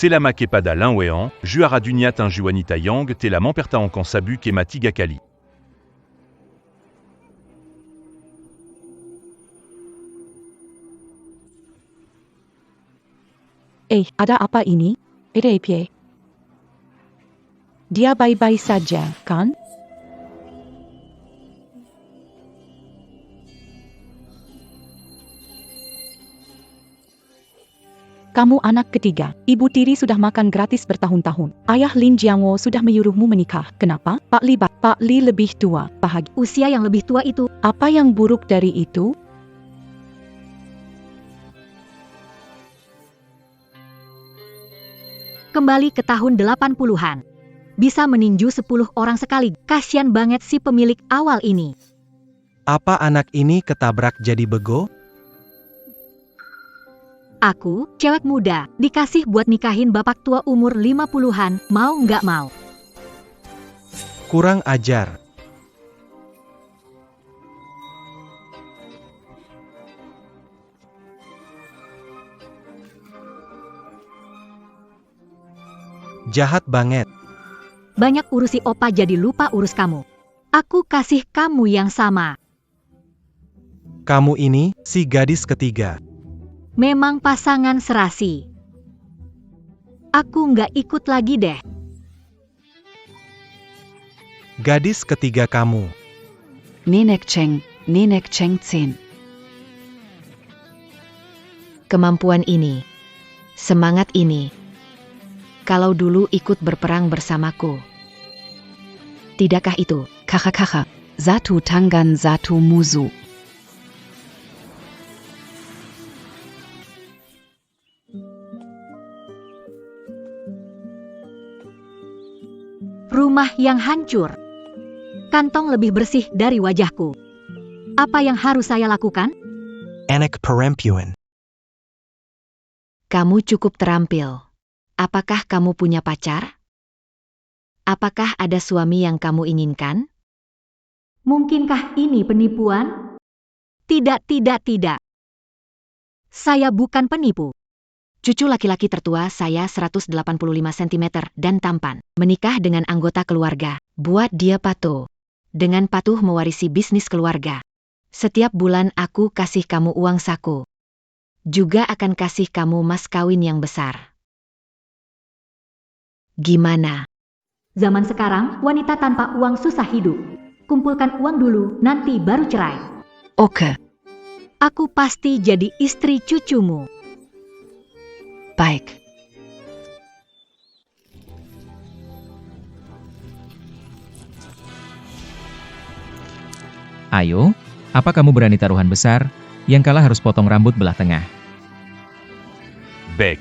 Selama kepada Lin Wean, juara dunia tinju wanita yang telah mempertahankan sabu kema 3 kali. Ada apa ini? Pie. Dia baik-baik saja, kan? Kamu anak ketiga. Ibu tiri sudah makan gratis bertahun-tahun. Ayah Lin Jiangwo sudah menyuruhmu menikah. Kenapa? Pak Li lebih tua. Bahagia. Usia yang lebih tua itu. Apa yang buruk dari itu? Kembali ke tahun 80-an. Bisa meninju 10 orang sekali. Kasian banget si pemilik awal ini. Apa anak ini ketabrak jadi bego? Aku, cewek muda, dikasih buat nikahin bapak tua umur 50-an, mau nggak mau. Kurang ajar. Jahat banget. Banyak urusi opa jadi lupa urus kamu. Aku kasih kamu yang sama. Kamu ini, si gadis ketiga. Memang pasangan serasi. Aku nggak ikut lagi deh. Gadis ketiga kamu. Nenek Cheng 10. Kemampuan ini, semangat ini. Kalau dulu ikut berperang bersamaku. Tidakkah itu, kakak, satu tangan satu musuh. Rumah yang hancur. Kantong lebih bersih dari wajahku. Apa yang harus saya lakukan? Anak perempuan. Kamu cukup terampil. Apakah kamu punya pacar? Apakah ada suami yang kamu inginkan? Mungkinkah ini penipuan? Tidak. Saya bukan penipu. Cucu laki-laki tertua saya 185 cm dan tampan. Menikah dengan anggota keluarga. Buat dia patuh. Dengan patuh mewarisi bisnis keluarga. Setiap bulan aku kasih kamu uang saku. Juga akan kasih kamu mas kawin yang besar. Gimana? Zaman sekarang, wanita tanpa uang susah hidup. Kumpulkan uang dulu, nanti baru cerai. Oke, Aku pasti jadi istri cucumu. baik. Ayo, apa kamu berani taruhan besar? Yang kalah harus potong rambut belah tengah. Baik.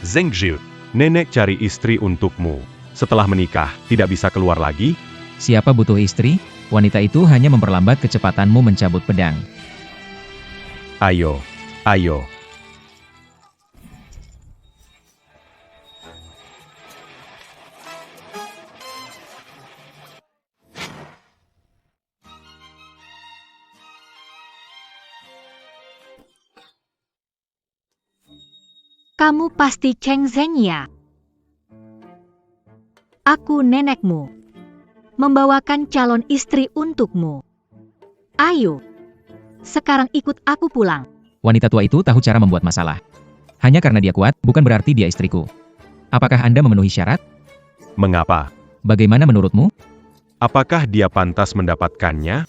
Zheng Zhi, nenek cari istri untukmu. Setelah menikah, tidak bisa keluar lagi? Siapa butuh istri? Wanita itu hanya memperlambat kecepatanmu mencabut pedang. Ayo. Kamu pasti Cheng Zheng ya? Aku nenekmu. Membawakan calon istri untukmu. Ayo. Sekarang ikut aku pulang. Wanita tua itu tahu cara membuat masalah. Hanya karena dia kuat, bukan berarti dia istriku. Apakah Anda memenuhi syarat? Mengapa? Bagaimana menurutmu? Apakah dia pantas mendapatkannya?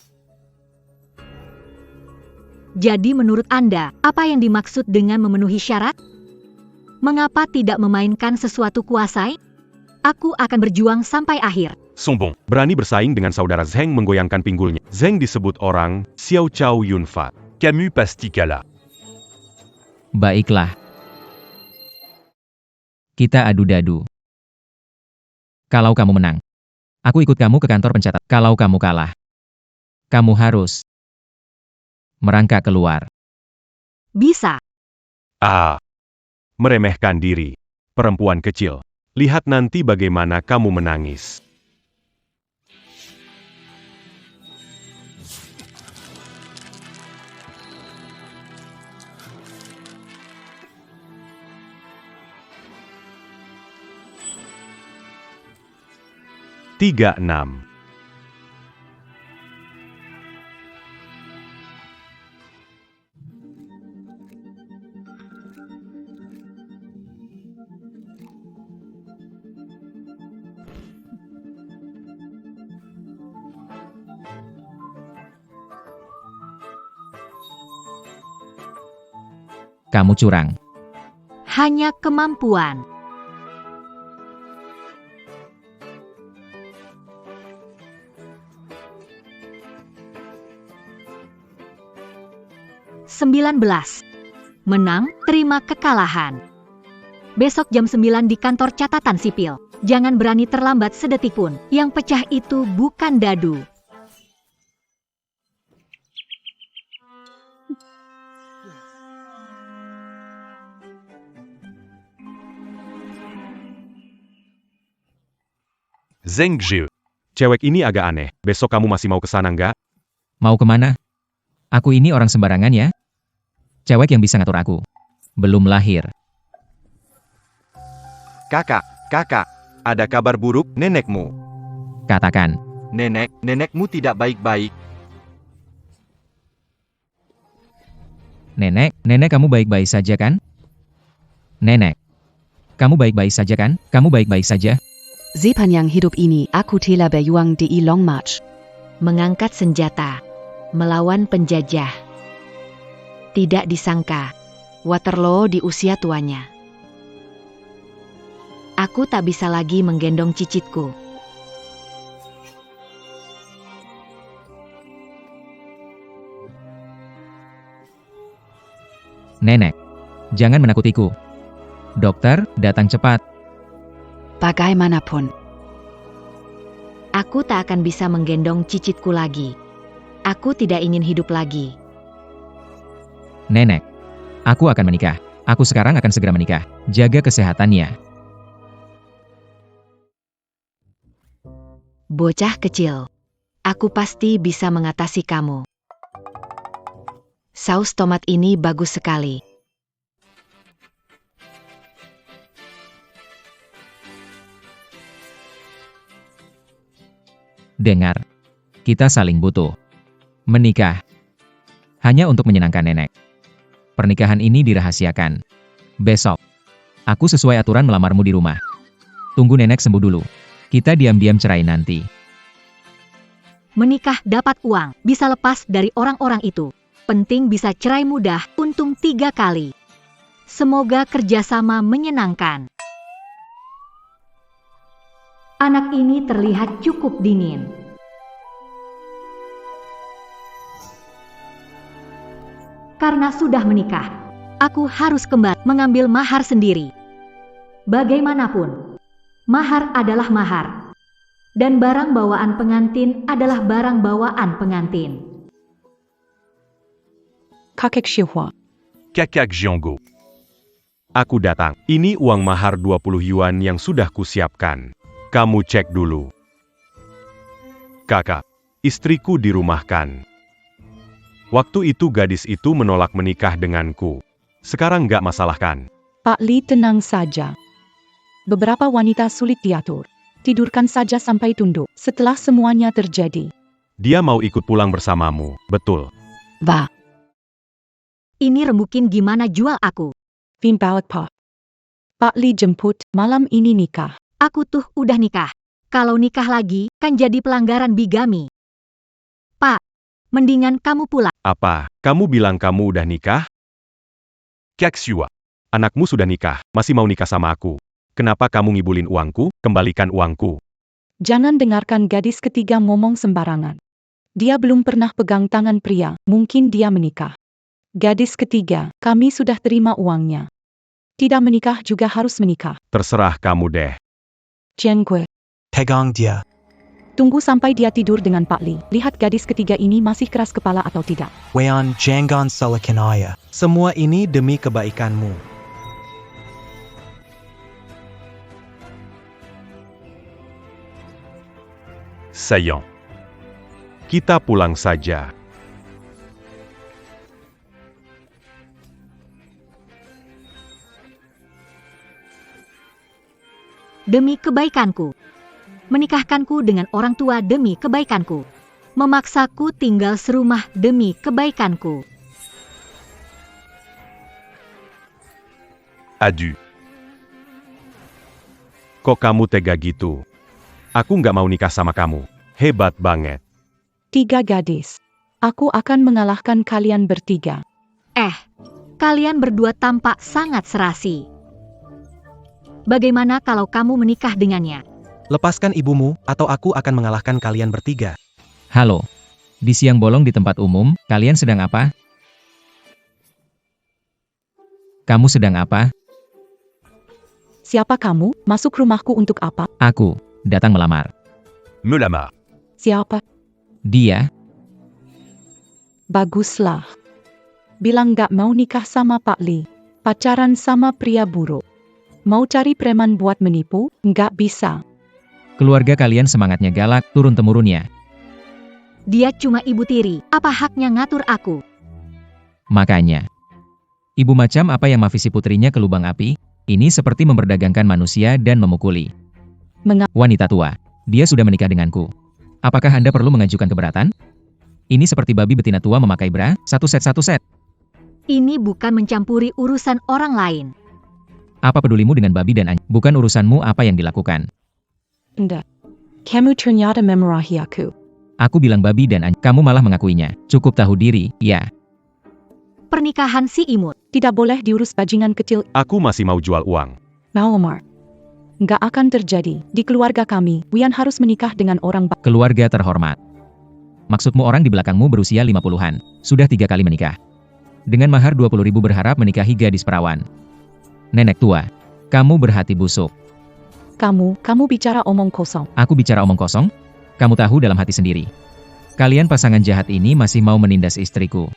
Jadi menurut Anda, apa yang dimaksud dengan memenuhi syarat? Mengapa tidak memainkan sesuatu kuasai? Aku akan berjuang sampai akhir. Sombong, berani bersaing dengan saudara Zheng menggoyangkan pinggulnya. Zheng disebut orang, Xiao Chao Yunfa. Kamu pasti kalah. Baiklah. Kita adu-dadu. Kalau kamu menang, aku ikut kamu ke kantor pencatat. Kalau kamu kalah, kamu harus merangkak keluar. Bisa. Meremehkan diri. Perempuan kecil. Lihat nanti bagaimana kamu menangis. 36. Kamu curang. Hanya kemampuan. Sembilan belas. Menang, terima kekalahan. Besok jam 9 di kantor catatan sipil. Jangan berani terlambat sedetik pun. Yang pecah itu bukan dadu. Zheng Zhi. Cewek ini agak aneh. Besok kamu masih mau ke sana nggak? Mau kemana? Aku ini orang sembarangan ya? Cewek yang bisa ngatur aku. Belum lahir. Kakak, ada kabar buruk nenekmu. Katakan. Nenekmu tidak baik-baik. Nenek kamu baik-baik saja kan? Nenek. Kamu baik-baik saja kan? Kamu baik-baik saja? Sepanjang hidup ini aku telah berjuang di Long March. Mengangkat senjata. Melawan penjajah. Tidak disangka. Waterloo di usia tuanya. Aku tak bisa lagi menggendong cicitku. Nenek. Jangan menakutiku. Dokter, datang cepat. Bagaimanapun, Aku tak akan bisa menggendong cicitku lagi. Aku tidak ingin hidup lagi. Nenek. Aku akan menikah. Aku sekarang akan segera menikah. Jaga kesehatannya. Bocah kecil. Aku pasti bisa mengatasi kamu. Saus tomat ini bagus sekali. Dengar. Kita saling butuh. Menikah. Hanya untuk menyenangkan nenek. Pernikahan ini dirahasiakan. Besok. Aku sesuai aturan melamarmu di rumah. Tunggu nenek sembuh dulu. Kita diam-diam cerai nanti. Menikah dapat uang, bisa lepas dari orang-orang itu. Penting bisa cerai mudah, untung 3 kali. Semoga kerjasama menyenangkan. Anak ini terlihat cukup dingin. Karena sudah menikah, aku harus kembali mengambil mahar sendiri. Bagaimanapun, mahar adalah mahar. Dan barang bawaan pengantin adalah barang bawaan pengantin. Kakek Xihua. Kakek Zhonggu. Aku datang. Ini uang mahar 20 yuan yang sudah kusiapkan. Kamu cek dulu. Kakak, istriku dirumahkan. Waktu itu gadis itu menolak menikah denganku. Sekarang nggak masalah kan? Pak Li, tenang saja. Beberapa wanita sulit diatur. Tidurkan saja sampai tunduk. Setelah semuanya terjadi. Dia mau ikut pulang bersamamu, betul? Va, Ini rembukin gimana jual aku. Vin Bawat Pak. Pak Li jemput, malam ini nikah. Aku tuh udah nikah. Kalau nikah lagi, kan jadi pelanggaran bigami. Pak, mendingan kamu pulang. Apa, kamu bilang kamu udah nikah? Kek Xua, anakmu sudah nikah, masih mau nikah sama aku. Kenapa kamu ngibulin uangku? Kembalikan uangku. Jangan dengarkan gadis ketiga ngomong sembarangan. Dia belum pernah pegang tangan pria, mungkin dia menikah. Gadis ketiga, kami sudah terima uangnya. Tidak menikah juga harus menikah. Terserah kamu deh. Jian Gui. Pegang dia. Tunggu sampai dia tidur dengan Pak Li. Lihat gadis ketiga ini masih keras kepala atau tidak. Wean jangan salahkan ayah. Semua ini demi kebaikanmu. Sayang. Kita pulang saja. Demi kebaikanku. menikahkanku dengan orang tua demi kebaikanku. Memaksaku tinggal serumah demi kebaikanku. Adieu. Kok kamu tega gitu? Aku nggak mau nikah sama kamu. Hebat banget. 3 gadis. Aku akan mengalahkan kalian bertiga. Kalian berdua tampak sangat serasi. Bagaimana kalau kamu menikah dengannya? Lepaskan ibumu, atau aku akan mengalahkan kalian bertiga. Halo. Di siang bolong di tempat umum, kalian sedang apa? Kamu sedang apa? Siapa kamu? Masuk rumahku untuk apa? Aku datang melamar. Me lamar. Siapa? Dia, Baguslah. Bilang gak mau nikah sama Pak Li. Pacaran sama pria buruk. Mau cari preman buat menipu? Nggak bisa. keluarga kalian semangatnya galak, turun-temurunnya. Dia cuma ibu tiri, apa haknya ngatur aku? Makanya, ibu macam apa yang mavisi putrinya ke lubang api? Ini seperti memperdagangkan manusia dan memukuli. Wanita tua, dia sudah menikah denganku. Apakah Anda perlu mengajukan keberatan? Ini seperti babi betina tua memakai bra, satu set. Ini bukan mencampuri urusan orang lain. Apa pedulimu dengan babi dan anjing? Bukan urusanmu apa yang dilakukan. Nda. Kamu ternyata memarahi aku. Aku bilang babi dan anjing, kamu malah mengakuinya. Cukup tahu diri, ya. Pernikahan si imut. Tidak boleh diurus bajingan kecil. Aku masih mau jual uang. Mau Omar. Nggak akan terjadi. Di keluarga kami, Wian harus menikah dengan orang Keluarga terhormat. Maksudmu orang di belakangmu berusia 50-an, sudah 3 kali menikah. Dengan mahar 20.000 berharap menikahi gadis perawan. Nenek tua, kamu berhati busuk. Kamu bicara omong kosong. Aku bicara omong kosong? Kamu tahu dalam hati sendiri. Kalian pasangan jahat ini masih mau menindas istriku.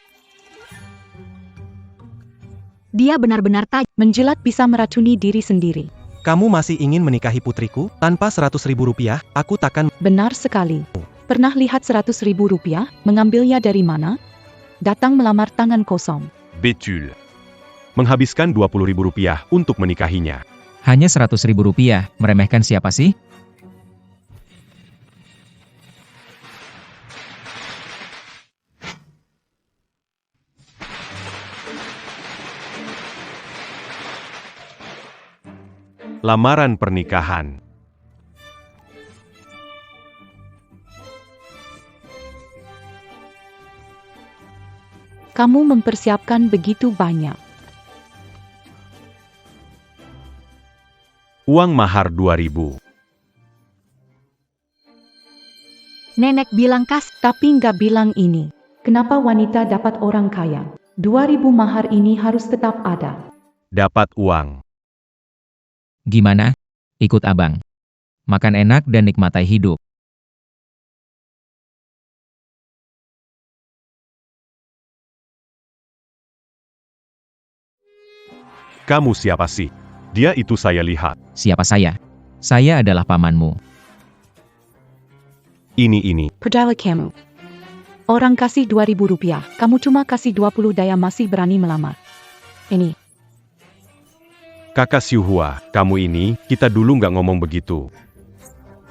Dia benar-benar tajam. Menjilat bisa meracuni diri sendiri. Kamu masih ingin menikahi putriku? Tanpa 100.000 rupiah, aku takkan... Benar sekali. Pernah lihat 100.000 rupiah? Mengambilnya dari mana? Datang melamar tangan kosong. Betul. Menghabiskan 20.000 rupiah untuk menikahinya. Hanya 100.000 rupiah, meremehkan siapa sih? Lamaran pernikahan. Kamu mempersiapkan begitu banyak. Uang mahar 2.000. Nenek bilang Tapi nggak bilang ini. Kenapa wanita dapat orang kaya? 2.000 mahar ini harus tetap ada. Dapat uang. Gimana? Ikut abang. Makan enak dan nikmatai hidup. Kamu siapa sih? Dia itu saya lihat. Siapa saya? Saya adalah pamanmu. Ini. Perdala kamu. Orang kasih 2.000 rupiah. Kamu cuma kasih 20 daya masih berani melamar. Ini. Kakak Xiuhua, kamu ini, kita dulu nggak ngomong begitu.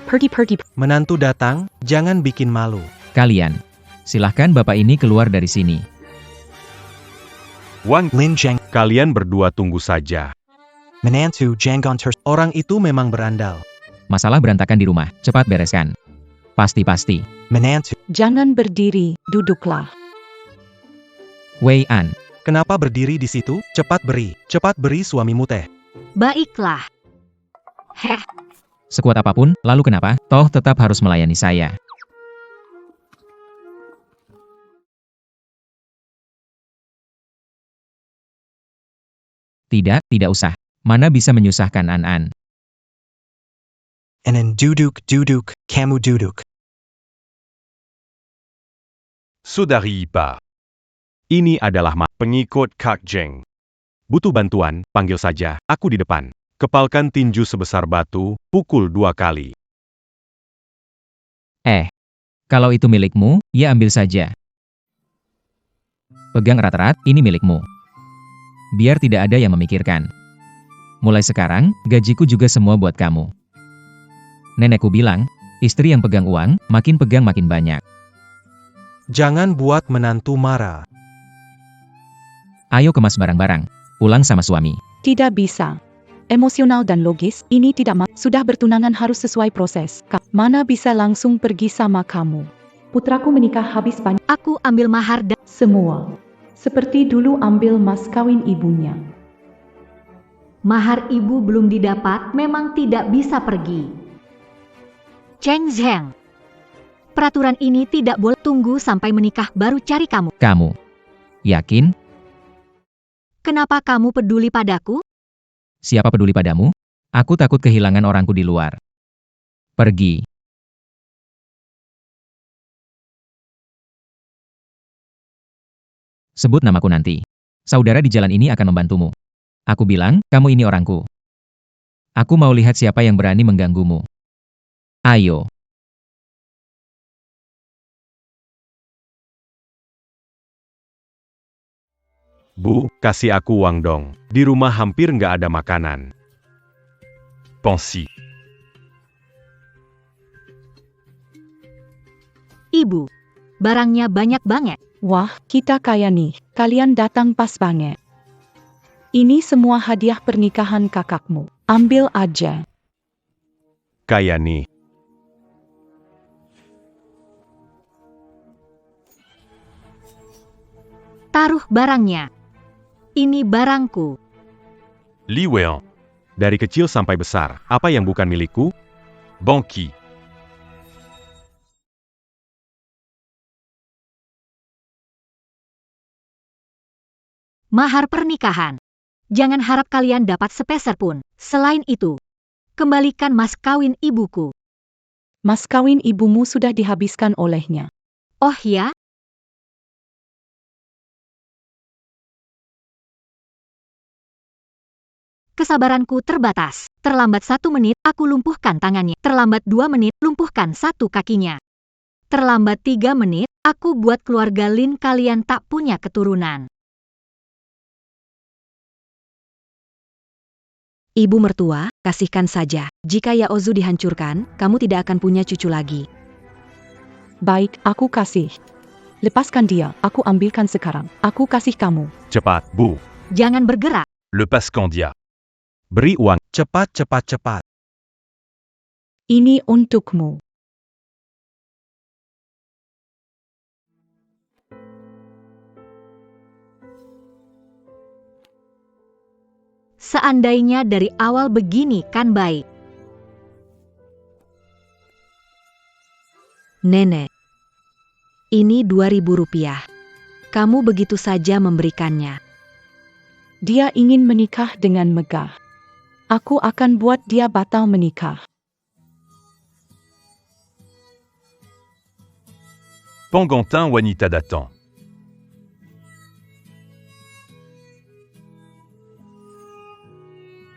Pergi. Menantu datang, jangan bikin malu. Kalian, silahkan bapak ini keluar dari sini. Wang, Lin Zhang, kalian berdua tunggu saja. menantu Janggon orang itu memang berandal. Masalah berantakan di rumah, cepat bereskan. Pasti. Menantu, Jangan berdiri, duduklah. Wei An, kenapa berdiri di situ? Cepat beri suamimu teh. baiklah. sekuat apapun, lalu kenapa? Toh tetap harus melayani saya. Tidak usah. Mana bisa menyusahkan An. Enen duduk, kamu duduk. Saudari Ipa. Ini adalah pengikut Kak Zheng. Butuh bantuan, panggil saja, aku di depan. Kepalkan tinju sebesar batu, pukul 2 kali. Kalau itu milikmu, ya ambil saja. Pegang erat-erat, ini milikmu. Biar tidak ada yang memikirkan. Mulai sekarang, gajiku juga semua buat kamu. Nenekku bilang, istri yang pegang uang, makin pegang makin banyak. Jangan buat menantu marah. Ayo kemas barang-barang. Pulang sama suami. Tidak bisa. Emosional dan logis, ini tidak sudah bertunangan harus sesuai proses. Mana bisa langsung pergi sama kamu. Putraku menikah habis banyak Aku ambil mahar dan semua. Seperti dulu ambil mas kawin ibunya. mahar ibu belum didapat, memang tidak bisa pergi. Cheng Zheng. Peraturan ini tidak boleh, tunggu sampai menikah baru cari kamu. Kamu. Yakin? Kenapa kamu peduli padaku? Siapa peduli padamu? Aku takut kehilangan orangku di luar. Pergi. Sebut namaku nanti. Saudara di jalan ini akan membantumu. Aku bilang, kamu ini orangku. Aku mau lihat siapa yang berani mengganggumu. Ayo. Bu, kasih aku uang dong. Di rumah hampir nggak ada makanan. Pensi. Ibu, barangnya banyak banget. Wah, kita kaya nih. Kalian datang pas banget. Ini semua hadiah pernikahan kakakmu. Ambil aja. Kayak nih. Taruh barangnya. Ini barangku. Li Weon. Dari kecil sampai besar, apa yang bukan milikku? Bongki. Mahar pernikahan. Jangan harap kalian dapat sepeser pun. Selain itu, kembalikan mas kawin ibuku. Mas kawin ibumu sudah dihabiskan olehnya. Oh ya? Kesabaranku terbatas. Terlambat 1 menit, aku lumpuhkan tangannya. Terlambat 2 menit, lumpuhkan 1 kakinya. Terlambat 3 menit, aku buat keluarga Lin kalian tak punya keturunan. Ibu mertua, kasihkan saja. Jika Yaozu dihancurkan, kamu tidak akan punya cucu lagi. Baik, aku kasih. Lepaskan dia, aku ambilkan sekarang. Aku kasih kamu. Cepat, Bu. Jangan bergerak. Lepaskan dia. Beri uang. Cepat, cepat, cepat. Ini untukmu. Seandainya dari awal begini kan baik. Nenek. Ini 2.000 rupiah. Kamu begitu saja memberikannya. Dia ingin menikah dengan megah. Aku akan buat dia batal menikah. Pangantin wanita datang.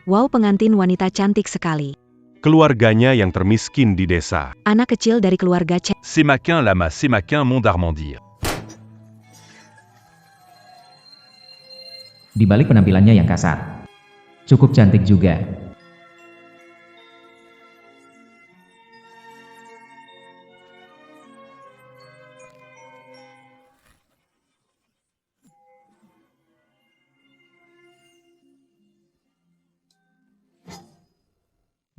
Wow, pengantin wanita cantik sekali. Keluarganya yang termiskin di desa. Anak kecil dari keluarga C'est Maquin Lama, c'est Maquin Mont d'Armandir. Di balik penampilannya yang kasar. Cukup cantik juga.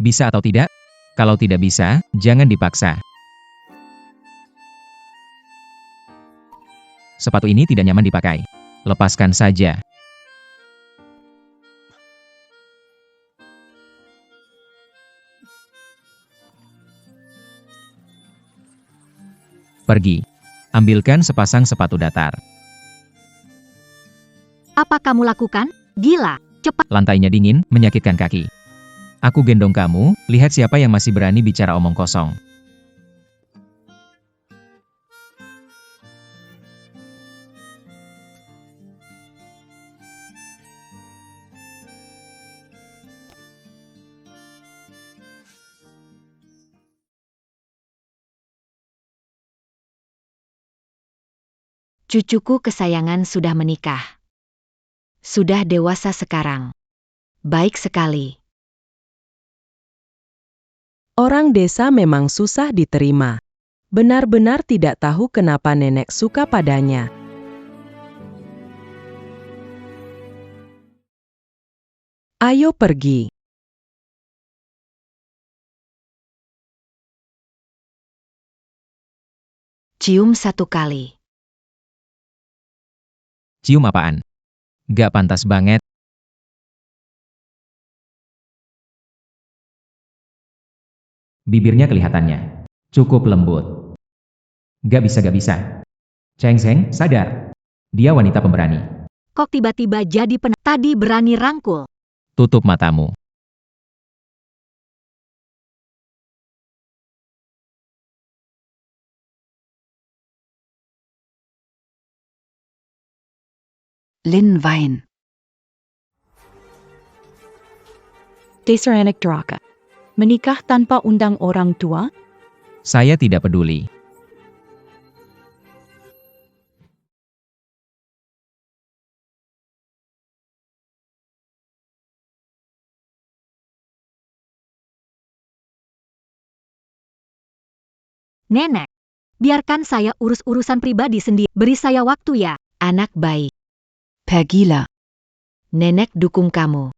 Bisa atau tidak? Kalau tidak bisa, jangan dipaksa. Sepatu ini tidak nyaman dipakai. Lepaskan saja. Pergi. Ambilkan sepasang sepatu datar. Apa kamu lakukan? Gila, cepat. Lantainya dingin, menyakitkan kaki. Aku gendong kamu, lihat siapa yang masih berani bicara omong kosong. Cucuku kesayangan sudah menikah. Sudah dewasa sekarang. Baik sekali. Orang desa memang susah diterima. Benar-benar tidak tahu kenapa nenek suka padanya. Ayo pergi. Cium 1 kali. Cium apaan? Gak pantas banget. Bibirnya kelihatannya cukup lembut. Gak bisa. Cheng Zeng, sadar. Dia wanita pemberani. Kok tiba-tiba jadi tadi berani rangkul? Tutup matamu. Lin Wein. Dasar anak durhaka. Menikah tanpa undang orang tua? Saya tidak peduli. Nenek, biarkan saya urus urusan pribadi sendiri. Beri saya waktu ya. Anak baik. Pergilah. Nenek dukung kamu.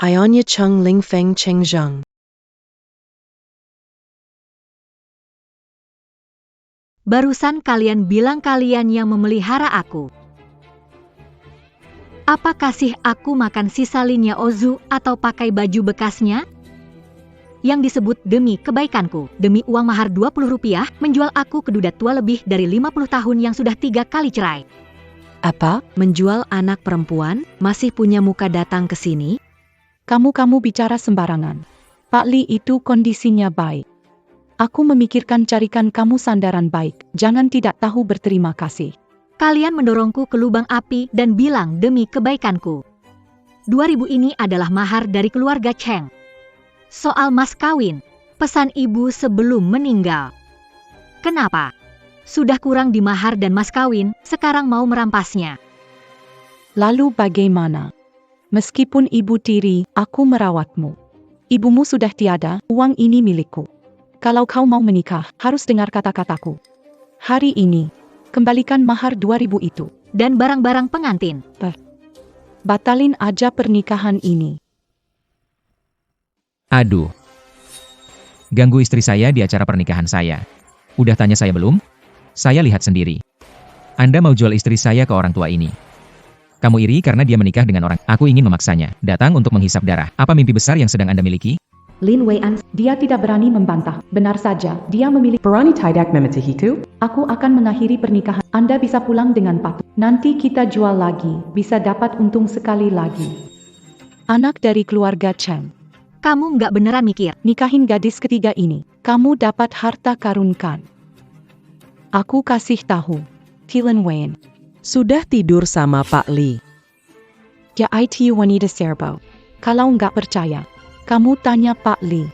Ionya Chung Ling Feng Cheng Zheng. Barusan kalian bilang kalian yang memelihara aku. Apa kasih aku makan sisa Linnya Ozu atau pakai baju bekasnya? Yang disebut demi kebaikanku, demi uang mahar 20 rupiah, menjual aku ke duda tua lebih dari 50 tahun yang sudah 3 kali cerai. Apa? Menjual anak perempuan? Masih punya muka datang ke sini? Kamu bicara sembarangan. Pak Li itu kondisinya baik. Aku memikirkan carikan kamu sandaran baik. Jangan tidak tahu berterima kasih. Kalian mendorongku ke lubang api dan bilang demi kebaikanku. 2000 ini adalah mahar dari keluarga Cheng. Soal mas kawin, pesan ibu sebelum meninggal. Kenapa? Sudah kurang di mahar dan mas kawin, sekarang mau merampasnya. Lalu bagaimana? Meskipun ibu tiri, aku merawatmu. Ibumu sudah tiada, uang ini milikku. Kalau kau mau menikah, harus dengar kata-kataku. Hari ini, kembalikan mahar 2000 itu. Dan barang-barang pengantin. Batalin aja pernikahan ini. Aduh. Ganggu istri saya di acara pernikahan saya. Udah tanya saya belum? Saya lihat sendiri. Anda mau jual istri saya ke orang tua ini. Kamu iri karena dia menikah dengan orang. Aku ingin memaksanya. Datang untuk menghisap darah. Apa mimpi besar yang sedang Anda miliki? Lin Weian, dia tidak berani membantah. Benar saja, dia memilih. Berani tidak mematahiku? Aku akan mengakhiri pernikahan. Anda bisa pulang dengan patuh. Nanti kita jual lagi, bisa dapat untung sekali lagi. Anak dari keluarga Cheng. Kamu nggak beneran mikir. Nikahin gadis ketiga ini, kamu dapat harta karunkan. Aku kasih tahu. Lin Weian. Sudah tidur sama Pak Li. Ya itu wanita serbo. Kalau nggak percaya, kamu tanya Pak Li.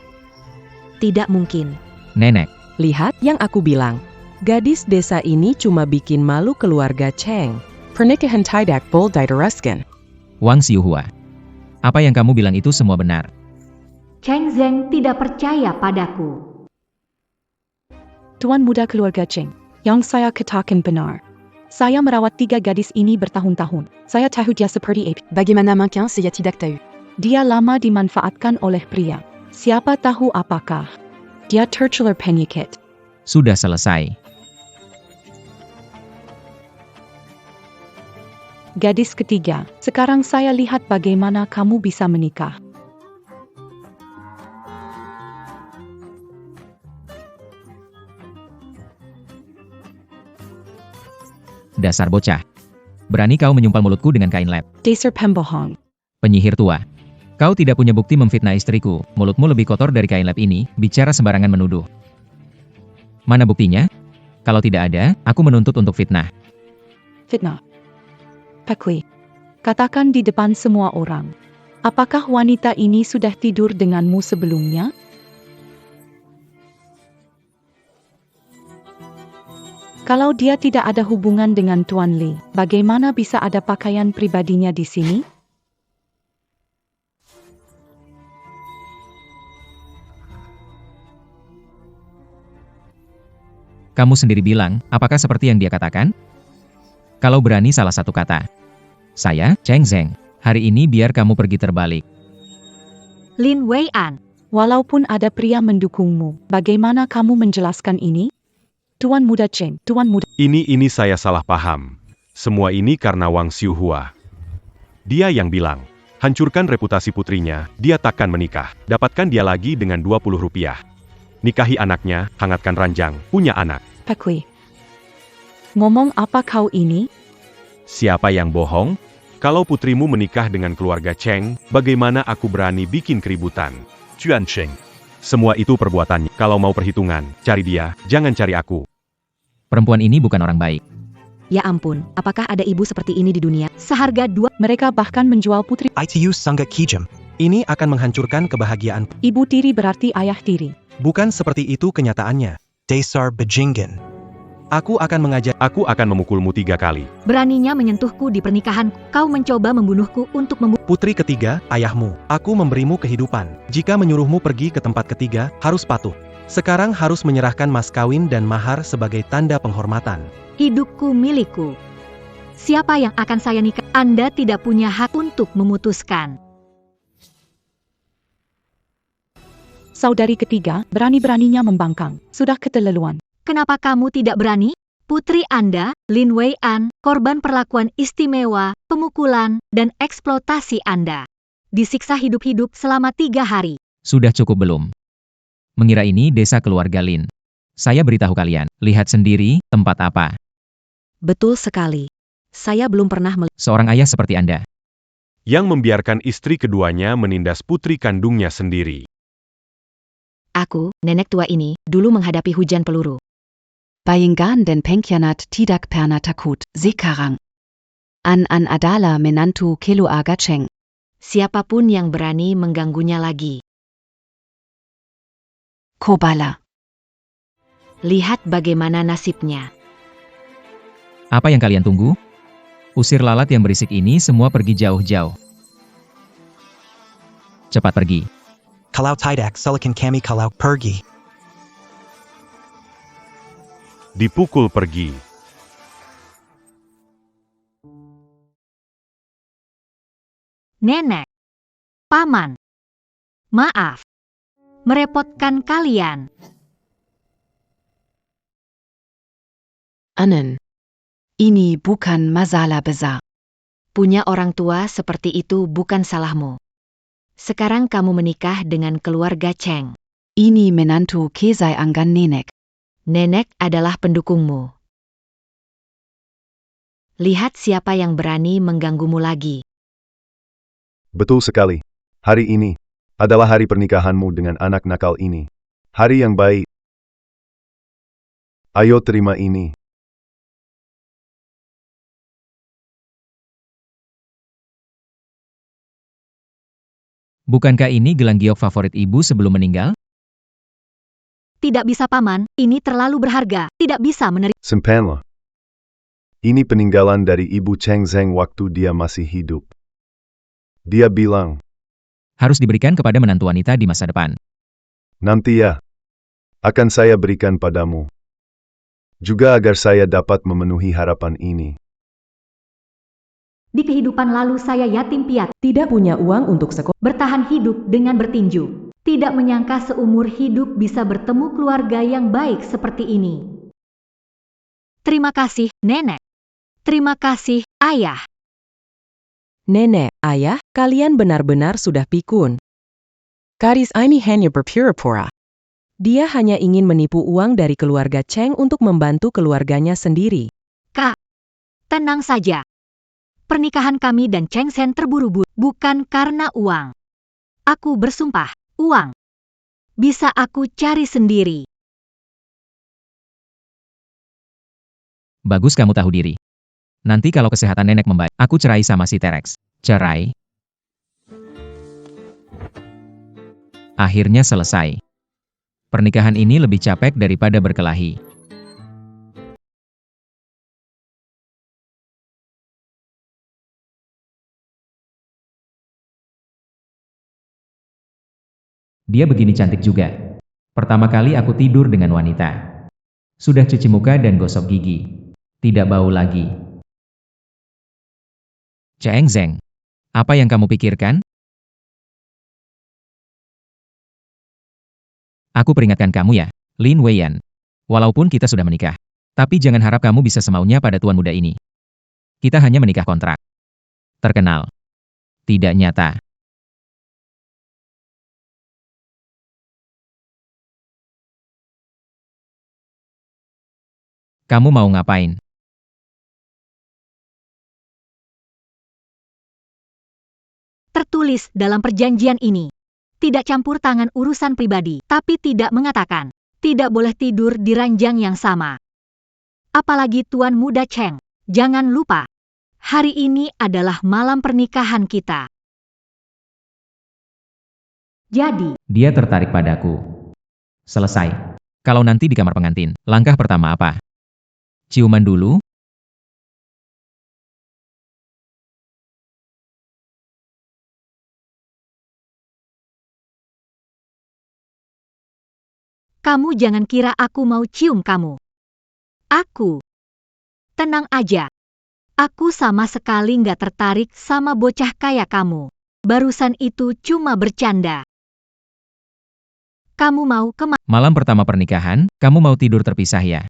Tidak mungkin. Nenek. Lihat yang aku bilang. Gadis desa ini cuma bikin malu keluarga Cheng. Pernikahan tidak boleh diteruskan. Wang Xiuhua. Apa yang kamu bilang itu semua benar. Cheng Zeng tidak percaya padaku. Tuan muda keluarga Cheng, yang saya katakan benar. Saya merawat 3 gadis ini bertahun-tahun. Saya tahu dia seperti apa. Bagaimana mungkin saya tidak tahu? Dia lama dimanfaatkan oleh pria. Siapa tahu apakah dia tertular penyakit. Sudah selesai. Gadis ketiga, sekarang saya lihat bagaimana kamu bisa menikah. Dasar bocah. Berani kau menyumpal mulutku dengan kain lap. Dasar pembohong. Penyihir tua. Kau tidak punya bukti memfitnah istriku. Mulutmu lebih kotor dari kain lap ini, bicara sembarangan menuduh. Mana buktinya? Kalau tidak ada, aku menuntut untuk fitnah. Fitnah. Pak Li, katakan di depan semua orang. Apakah wanita ini sudah tidur denganmu sebelumnya? Kalau dia tidak ada hubungan dengan Tuan Li, bagaimana bisa ada pakaian pribadinya di sini? Kamu sendiri bilang, apakah seperti yang dia katakan? Kalau berani salah satu kata. Saya, Cheng Zheng. Hari ini biar kamu pergi terbalik. Lin Wei-an. Walaupun ada pria mendukungmu, bagaimana kamu menjelaskan ini? Tuan Muda Cheng, Tuan Muda. Ini saya salah paham. Semua ini karena Wang Xiuhua. Dia yang bilang, hancurkan reputasi putrinya, dia takkan menikah. Dapatkan dia lagi dengan 20 rupiah. Nikahi anaknya, hangatkan ranjang, punya anak. Pakui. Ngomong apa kau ini? Siapa yang bohong? Kalau putrimu menikah dengan keluarga Cheng, bagaimana aku berani bikin keributan? Chuan Cheng. Semua itu perbuatannya. Kalau mau perhitungan, cari dia, jangan cari aku. Perempuan ini bukan orang baik. Ya ampun, apakah ada ibu seperti ini di dunia? Seharga 2. Mereka bahkan menjual putri. ITU Sangga Kijem. Ini akan menghancurkan kebahagiaan. Ibu tiri berarti ayah tiri. Bukan seperti itu kenyataannya. Desar Bejingen. Aku akan Aku akan memukulmu 3 kali. Beraninya menyentuhku di pernikahan. Kau mencoba membunuhku untuk Putri ketiga, ayahmu. Aku memberimu kehidupan. Jika menyuruhmu pergi ke tempat ketiga, harus patuh. Sekarang harus menyerahkan mas kawin dan mahar sebagai tanda penghormatan. hidupku milikku. Siapa yang akan saya nikah? Anda tidak punya hak untuk memutuskan. Saudari ketiga, berani-beraninya membangkang. Sudah keterlaluan. Kenapa kamu tidak berani? Putri Anda, Lin Wei-an, korban perlakuan istimewa, pemukulan, dan eksploitasi Anda. Disiksa hidup-hidup selama 3 hari. Sudah cukup belum? Mengira ini desa keluarga Lin. Saya beritahu kalian, lihat sendiri, tempat apa. Betul sekali. Saya belum pernah melihat. Seorang ayah seperti Anda. Yang membiarkan istri keduanya menindas putri kandungnya sendiri. Aku, nenek tua ini, dulu menghadapi hujan peluru. Bayingan dan pengkhianat tidak pernah takut, sekarang. An adalah menantu keluarga Cheng. Siapapun yang berani mengganggunya lagi. Kobala. Lihat bagaimana nasibnya. Apa yang kalian tunggu? Usir lalat yang berisik ini semua pergi jauh-jauh. Cepat pergi. Kalau tidak, silakan kami kalau pergi. Dipukul pergi. Nenek. Paman. Maaf. Merepotkan kalian. Annen. Ini bukan masalah besar. Punya orang tua seperti itu bukan salahmu. Sekarang kamu menikah dengan keluarga Cheng. Ini menantu kesayangan nenek. Nenek adalah pendukungmu. Lihat siapa yang berani mengganggumu lagi. Betul sekali. Hari ini adalah hari pernikahanmu dengan anak nakal ini. Hari yang baik. Ayo terima ini. Bukankah ini gelang giok favorit ibu sebelum meninggal? Tidak bisa paman, ini terlalu berharga. Tidak bisa menerima. Simpanlah. Ini peninggalan dari Ibu Cheng Zheng waktu dia masih hidup. Dia bilang, Harus diberikan kepada menantu wanita di masa depan. nanti ya, akan saya berikan padamu. Juga agar saya dapat memenuhi harapan ini. Di kehidupan lalu saya yatim piatu. Tidak punya uang untuk sekolah. Bertahan hidup dengan bertinju. Tidak menyangka seumur hidup bisa bertemu keluarga yang baik seperti ini. Terima kasih, Nenek. Terima kasih, Ayah. Nenek, ayah, kalian benar-benar sudah pikun. Karis ini hanya berpura-pura. Dia hanya ingin menipu uang dari keluarga Cheng untuk membantu keluarganya sendiri. Kak, tenang saja. Pernikahan kami dan Cheng Shen terburu-buru, bukan karena uang. Aku bersumpah, uang bisa aku cari sendiri. Bagus kamu tahu diri. Nanti kalau kesehatan nenek membaik, aku cerai sama si Terex. Cerai. Akhirnya selesai. Pernikahan ini lebih capek daripada berkelahi. Dia begini cantik juga. Pertama kali aku tidur dengan wanita. Sudah cuci muka dan gosok gigi. Tidak bau lagi. Cheng Zeng, apa yang kamu pikirkan? Aku peringatkan kamu ya, Lin Weiyan. Walaupun kita sudah menikah, tapi jangan harap kamu bisa semaunya pada tuan muda ini. Kita hanya menikah kontrak. Terkenal. Tidak nyata. Kamu mau ngapain? Tertulis dalam perjanjian ini. Tidak campur tangan urusan pribadi, tapi tidak mengatakan, tidak boleh tidur di ranjang yang sama. Apalagi Tuan Muda Cheng, jangan lupa, hari ini adalah malam pernikahan kita. Jadi, Dia tertarik padaku. Selesai. Kalau nanti di kamar pengantin, langkah pertama apa? Ciuman dulu? kamu jangan kira aku mau cium kamu. Aku. Tenang aja. Aku sama sekali nggak tertarik sama bocah kayak kamu. Barusan itu cuma bercanda. Kamu mau kemana? Malam pertama pernikahan, kamu mau tidur terpisah ya?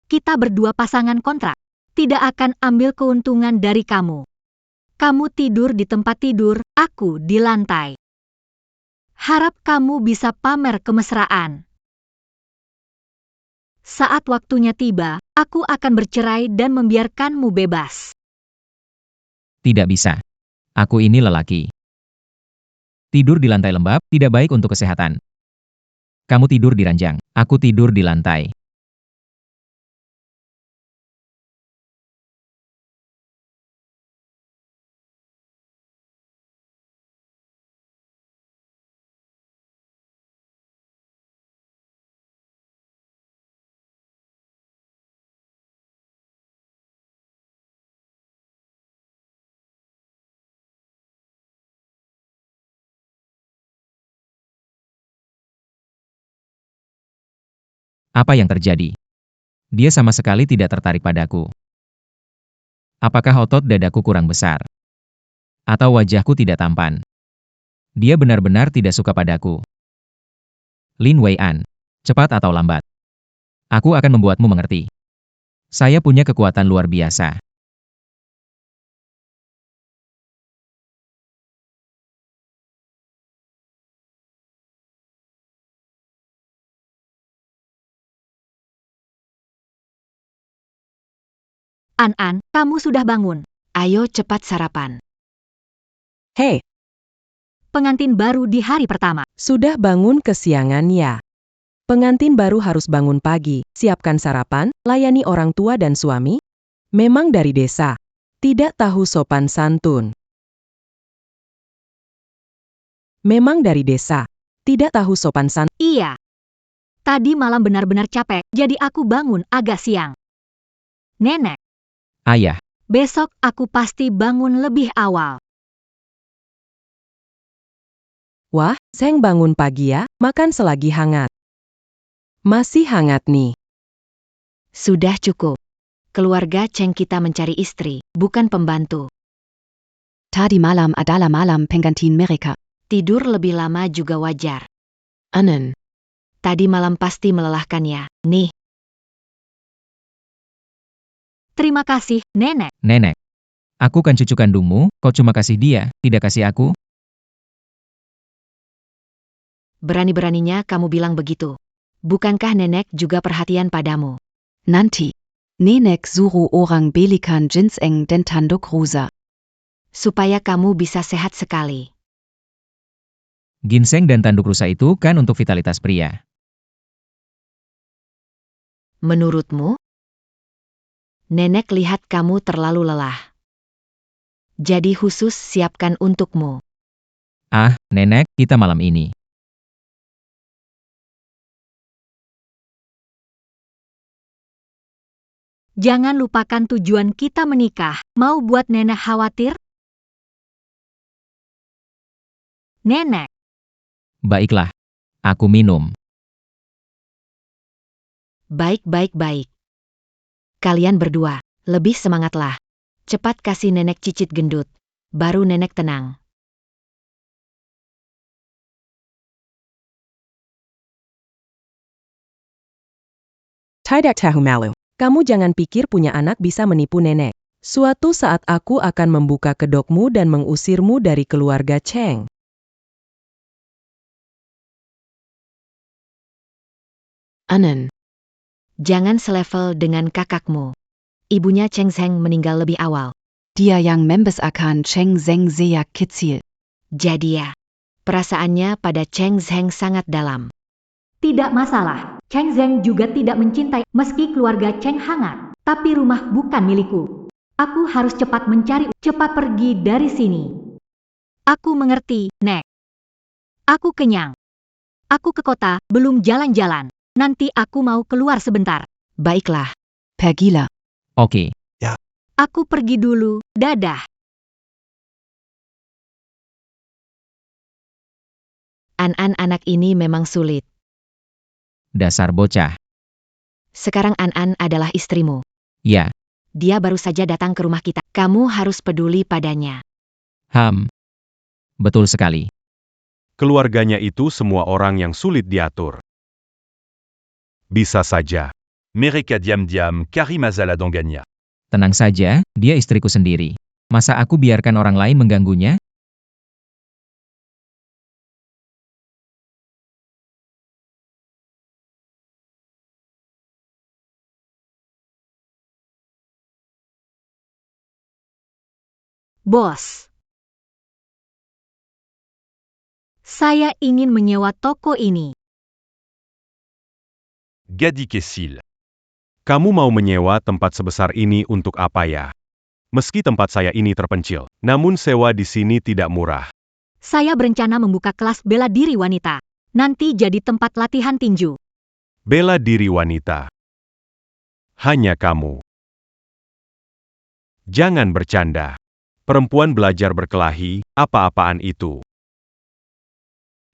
Kita berdua pasangan kontrak. Tidak akan ambil keuntungan dari kamu. Kamu tidur di tempat tidur, aku di lantai. Harap kamu bisa pamer kemesraan. Saat waktunya tiba, aku akan bercerai dan membiarkanmu bebas. Tidak bisa. Aku ini lelaki. Tidur di lantai lembab, tidak baik untuk kesehatan. Kamu tidur di ranjang, aku tidur di lantai. Apa yang terjadi? Dia sama sekali tidak tertarik padaku. Apakah otot dadaku kurang besar? Atau wajahku tidak tampan? Dia benar-benar tidak suka padaku. Lin Weiyan, cepat atau lambat, aku akan membuatmu mengerti. Saya punya kekuatan luar biasa. An-an, kamu sudah bangun. Ayo cepat sarapan. Hei, Pengantin baru di hari pertama. sudah bangun kesiangan ya? Pengantin baru harus bangun pagi, siapkan sarapan, layani orang tua dan suami. Memang dari desa. Tidak tahu sopan santun. Memang dari desa. Tidak tahu sopan santun. Iya. Tadi malam benar-benar capek, jadi aku bangun agak siang. Nenek, Ayah, besok aku pasti bangun lebih awal. Wah, Seng bangun pagi ya, makan selagi hangat. Masih hangat nih. Sudah cukup. Keluarga Cheng kita mencari istri, bukan pembantu. Tadi malam adalah malam pengantin mereka. Tidur lebih lama juga wajar. Annen. Tadi malam pasti melelahkan ya. Nih, Terima kasih, Nenek. nenek. Aku kan cucu kandungmu, kau cuma kasih dia, tidak kasih aku? berani-beraninya kamu bilang begitu. Bukankah nenek juga perhatian padamu? Nanti. Nenek suruh orang belikan ginseng dan tanduk rusa. Supaya kamu bisa sehat sekali. Ginseng dan tanduk rusa itu kan untuk vitalitas pria. Menurutmu? Nenek lihat kamu terlalu lelah. Jadi khusus siapkan untukmu. Ah, nenek, kita malam ini. Jangan lupakan tujuan kita menikah. Mau buat Nenek khawatir? Nenek, Baiklah. Aku minum. Baik, baik, baik. Kalian berdua, lebih semangatlah. Cepat kasih nenek cicit gendut. Baru nenek tenang. Tidak tahu malu. Kamu jangan pikir punya anak bisa menipu nenek. Suatu saat aku akan membuka kedokmu dan mengusirmu dari keluarga Cheng. Annen. Jangan selevel dengan kakakmu. Ibunya Cheng Zheng meninggal lebih awal. Dia yang membes akan Cheng Zheng seyak kecil. Jadi ya, perasaannya pada Cheng Zheng sangat dalam. Tidak masalah, Cheng Zheng juga tidak mencintai meski keluarga Cheng hangat. Tapi rumah bukan milikku. Aku harus cepat pergi dari sini. Aku mengerti, Nek. Aku kenyang. Aku ke kota, belum jalan-jalan. Nanti aku mau keluar sebentar. Baiklah. Pergilah. Oke. Aku pergi dulu, dadah. An-an anak ini memang sulit. Dasar bocah. Sekarang An-an adalah istrimu. Ya. Dia baru saja datang ke rumah kita. Kamu harus peduli padanya. Betul sekali. Keluarganya itu semua orang yang sulit diatur. Bisa saja. Mereka diam-diam cari masalah dengannya. Tenang saja, dia istriku sendiri. Masa aku biarkan orang lain mengganggunya? Bos. Saya ingin menyewa toko ini. Gadi Kessil. Kamu mau menyewa tempat sebesar ini untuk apa ya? Meski tempat saya ini terpencil, namun sewa di sini tidak murah. Saya berencana membuka kelas bela diri wanita. Nanti jadi tempat latihan tinju. Bela diri wanita. Hanya kamu. Jangan bercanda. Perempuan belajar berkelahi, apa-apaan itu.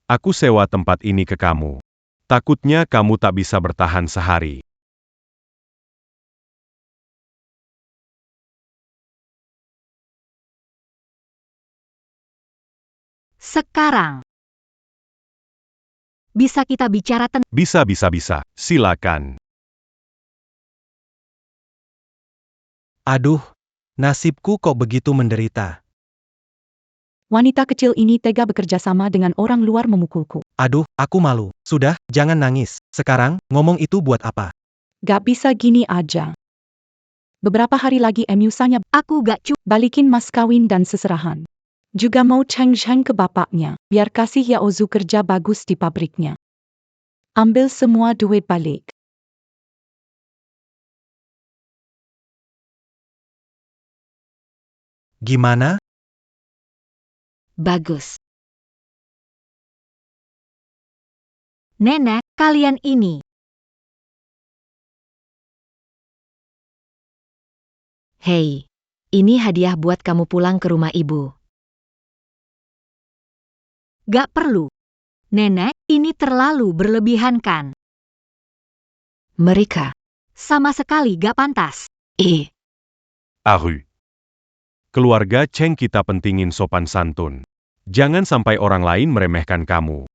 Aku sewa tempat ini ke kamu. Takutnya kamu tak bisa bertahan sehari. Sekarang. Bisa kita bicara tentang... Bisa. Silakan. Aduh, nasibku kok begitu menderita. Wanita kecil ini tega bekerja sama dengan orang luar memukulku. Aduh, aku malu. Sudah, jangan nangis. Sekarang, ngomong itu buat apa? Gak bisa gini aja. Beberapa hari lagi MU-nya Aku gak balikin mas kawin dan seserahan. Juga mau Cheng Zheng ke bapaknya, biar kasih Yao Zu kerja bagus di pabriknya. Ambil semua duit balik. Gimana? Bagus. Nenek, kalian ini. Hei, ini hadiah buat kamu pulang ke rumah ibu. Gak perlu. Nenek, ini terlalu berlebihan kan? Mereka. Sama sekali gak pantas. Ahu. Keluarga Cheng kita pentingin sopan santun. Jangan sampai orang lain meremehkan kamu.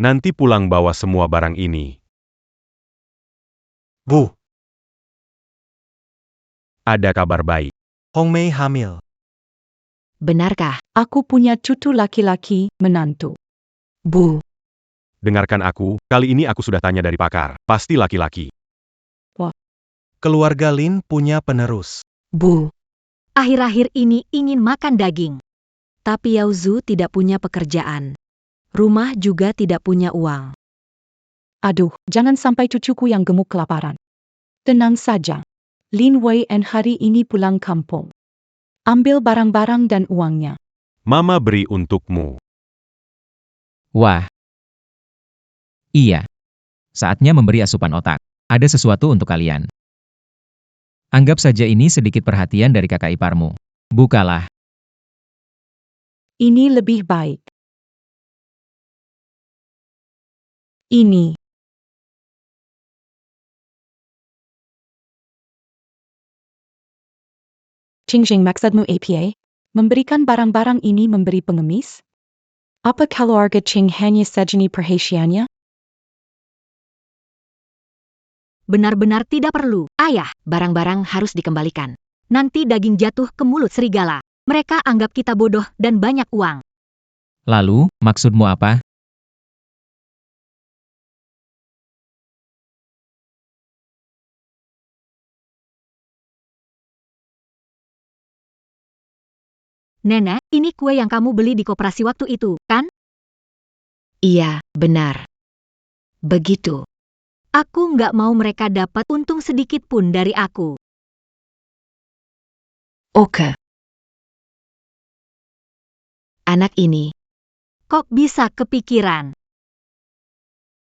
Nanti pulang bawa semua barang ini. Bu, Ada kabar baik. Hong Mei hamil. Benarkah? Aku punya cucu laki-laki, menantu. Bu. Dengarkan aku, kali ini aku sudah tanya dari pakar. Pasti laki-laki. Keluarga Lin punya penerus. Bu. Akhir-akhir ini ingin makan daging. Tapi Yao Zu tidak punya pekerjaan. Rumah juga tidak punya uang. Aduh, jangan sampai cucuku yang gemuk kelaparan. Tenang saja. Lin Wei En hari ini pulang kampung. Ambil barang-barang dan uangnya. Mama beri untukmu. Wah. Iya. Saatnya memberi asupan otak. Ada sesuatu untuk kalian. Anggap saja ini sedikit perhatian dari kakak iparmu. Bukalah. Ini lebih baik. Ini. Qingxing maksudmu apa? Memberikan barang-barang ini memberi pengemis? Apa keluarga Qing hanya segini perhatiannya? Benar-benar tidak perlu. Ayah, Barang-barang harus dikembalikan. nanti daging jatuh ke mulut serigala. Mereka anggap kita bodoh dan banyak uang. Lalu, maksudmu apa? Nenek, ini kue yang kamu beli di koperasi waktu itu, kan? Iya, benar. Begitu. Aku nggak mau mereka dapat untung sedikit pun dari aku. Oke. Anak ini, Kok bisa kepikiran?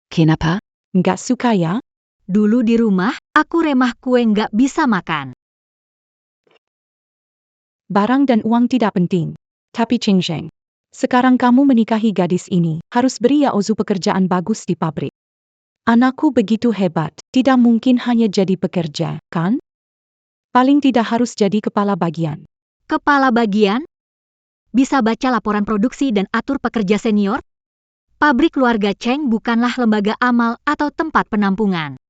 Kenapa? Nggak suka ya? Dulu di rumah, aku remah kue nggak bisa makan. Barang dan uang tidak penting. Tapi Qingxing, sekarang kamu menikahi gadis ini, harus beri ya Ozu pekerjaan bagus di pabrik. Anakku begitu hebat, tidak mungkin hanya jadi pekerja, kan? Paling tidak harus jadi kepala bagian. Kepala bagian? Bisa baca laporan produksi dan atur pekerja senior? Pabrik keluarga Cheng bukanlah lembaga amal atau tempat penampungan.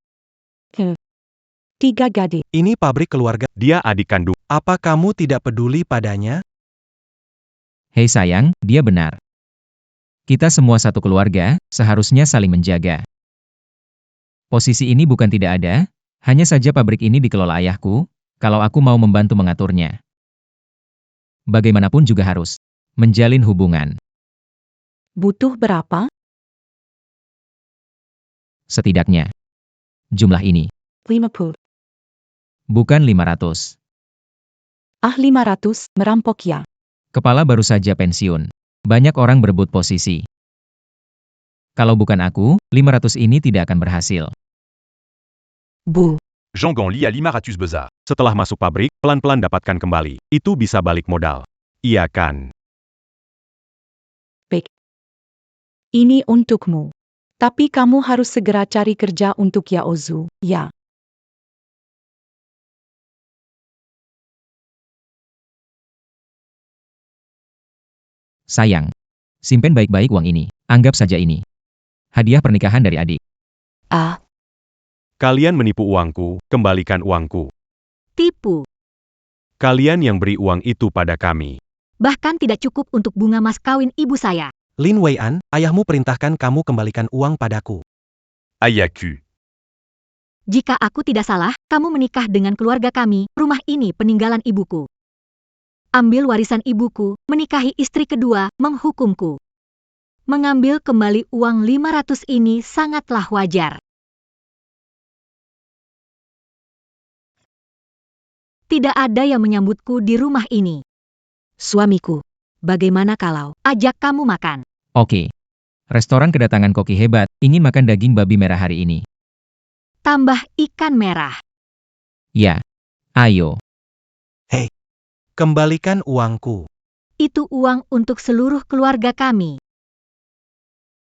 3 gadis. Ini pabrik keluarga. Dia adik kandung. Apa kamu tidak peduli padanya? Hei sayang, dia benar. Kita semua satu keluarga, seharusnya saling menjaga. Posisi ini bukan tidak ada, hanya saja pabrik ini dikelola ayahku, kalau aku mau membantu mengaturnya. Bagaimanapun juga harus menjalin hubungan. Butuh berapa? Setidaknya. Jumlah ini, 50. bukan 500. 500, merampok ya. Kepala baru saja pensiun. Banyak orang berebut posisi. Kalau bukan aku, 500 ini tidak akan berhasil. Bu. Jean Ganli à l'Imaratus Bezar. Setelah masuk pabrik, pelan-pelan dapatkan kembali. Itu bisa balik modal. Iya kan? Baik. Ini untukmu. Tapi kamu harus segera cari kerja untuk ya Ozu, ya. Sayang. Simpen baik-baik uang ini. Anggap saja ini hadiah pernikahan dari adik. Ah, Kalian menipu uangku, kembalikan uangku. Tipu. Kalian yang beri uang itu pada kami. Bahkan tidak cukup untuk bunga mas kawin ibu saya. Lin Weian, ayahmu perintahkan kamu kembalikan uang padaku. Ayaku. Jika aku tidak salah, kamu menikah dengan keluarga kami, rumah ini peninggalan ibuku. Ambil warisan ibuku, menikahi istri kedua, menghukumku. Mengambil kembali uang 500 ini sangatlah wajar. Tidak ada yang menyambutku di rumah ini. suamiku. Bagaimana kalau Ajak kamu makan. Oke. Restoran kedatangan koki hebat, ingin makan daging babi merah hari ini. Tambah ikan merah. Ya. Ayo. Kembalikan uangku. Itu uang untuk seluruh keluarga kami.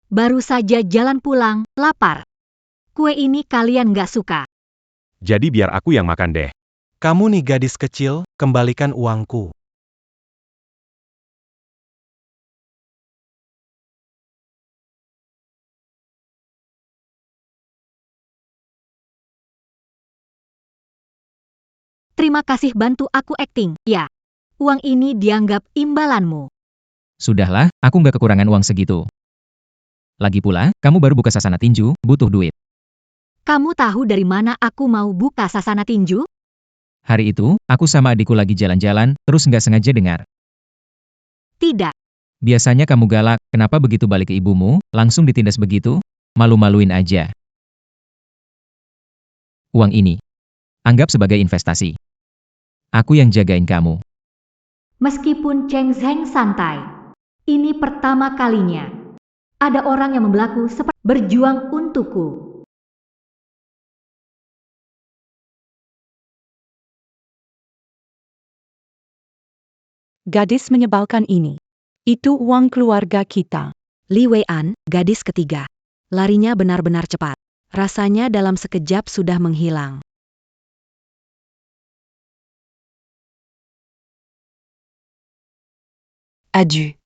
Baru saja jalan pulang, lapar. Kue ini kalian gak suka. Jadi biar aku yang makan deh. Kamu nih gadis kecil, kembalikan uangku. Terima kasih bantu aku acting, ya. Uang ini dianggap imbalanmu. Sudahlah, aku nggak kekurangan uang segitu. Lagi pula, kamu baru buka sasana tinju, butuh duit. Kamu tahu dari mana aku mau buka sasana tinju? Hari itu, aku sama adikku lagi jalan-jalan, terus nggak sengaja dengar. Tidak. Biasanya kamu galak, kenapa begitu balik ke ibumu, langsung ditindas begitu? Malu-maluin aja. Uang ini, anggap sebagai investasi. Aku yang jagain kamu. Meskipun Cheng Zheng santai, ini pertama kalinya ada orang yang membelaku seperti berjuang untukku. Gadis menyebalkan ini. Itu uang keluarga kita. Li Weian, gadis ketiga. Larinya benar-benar cepat. Rasanya dalam sekejap sudah menghilang. Adieu.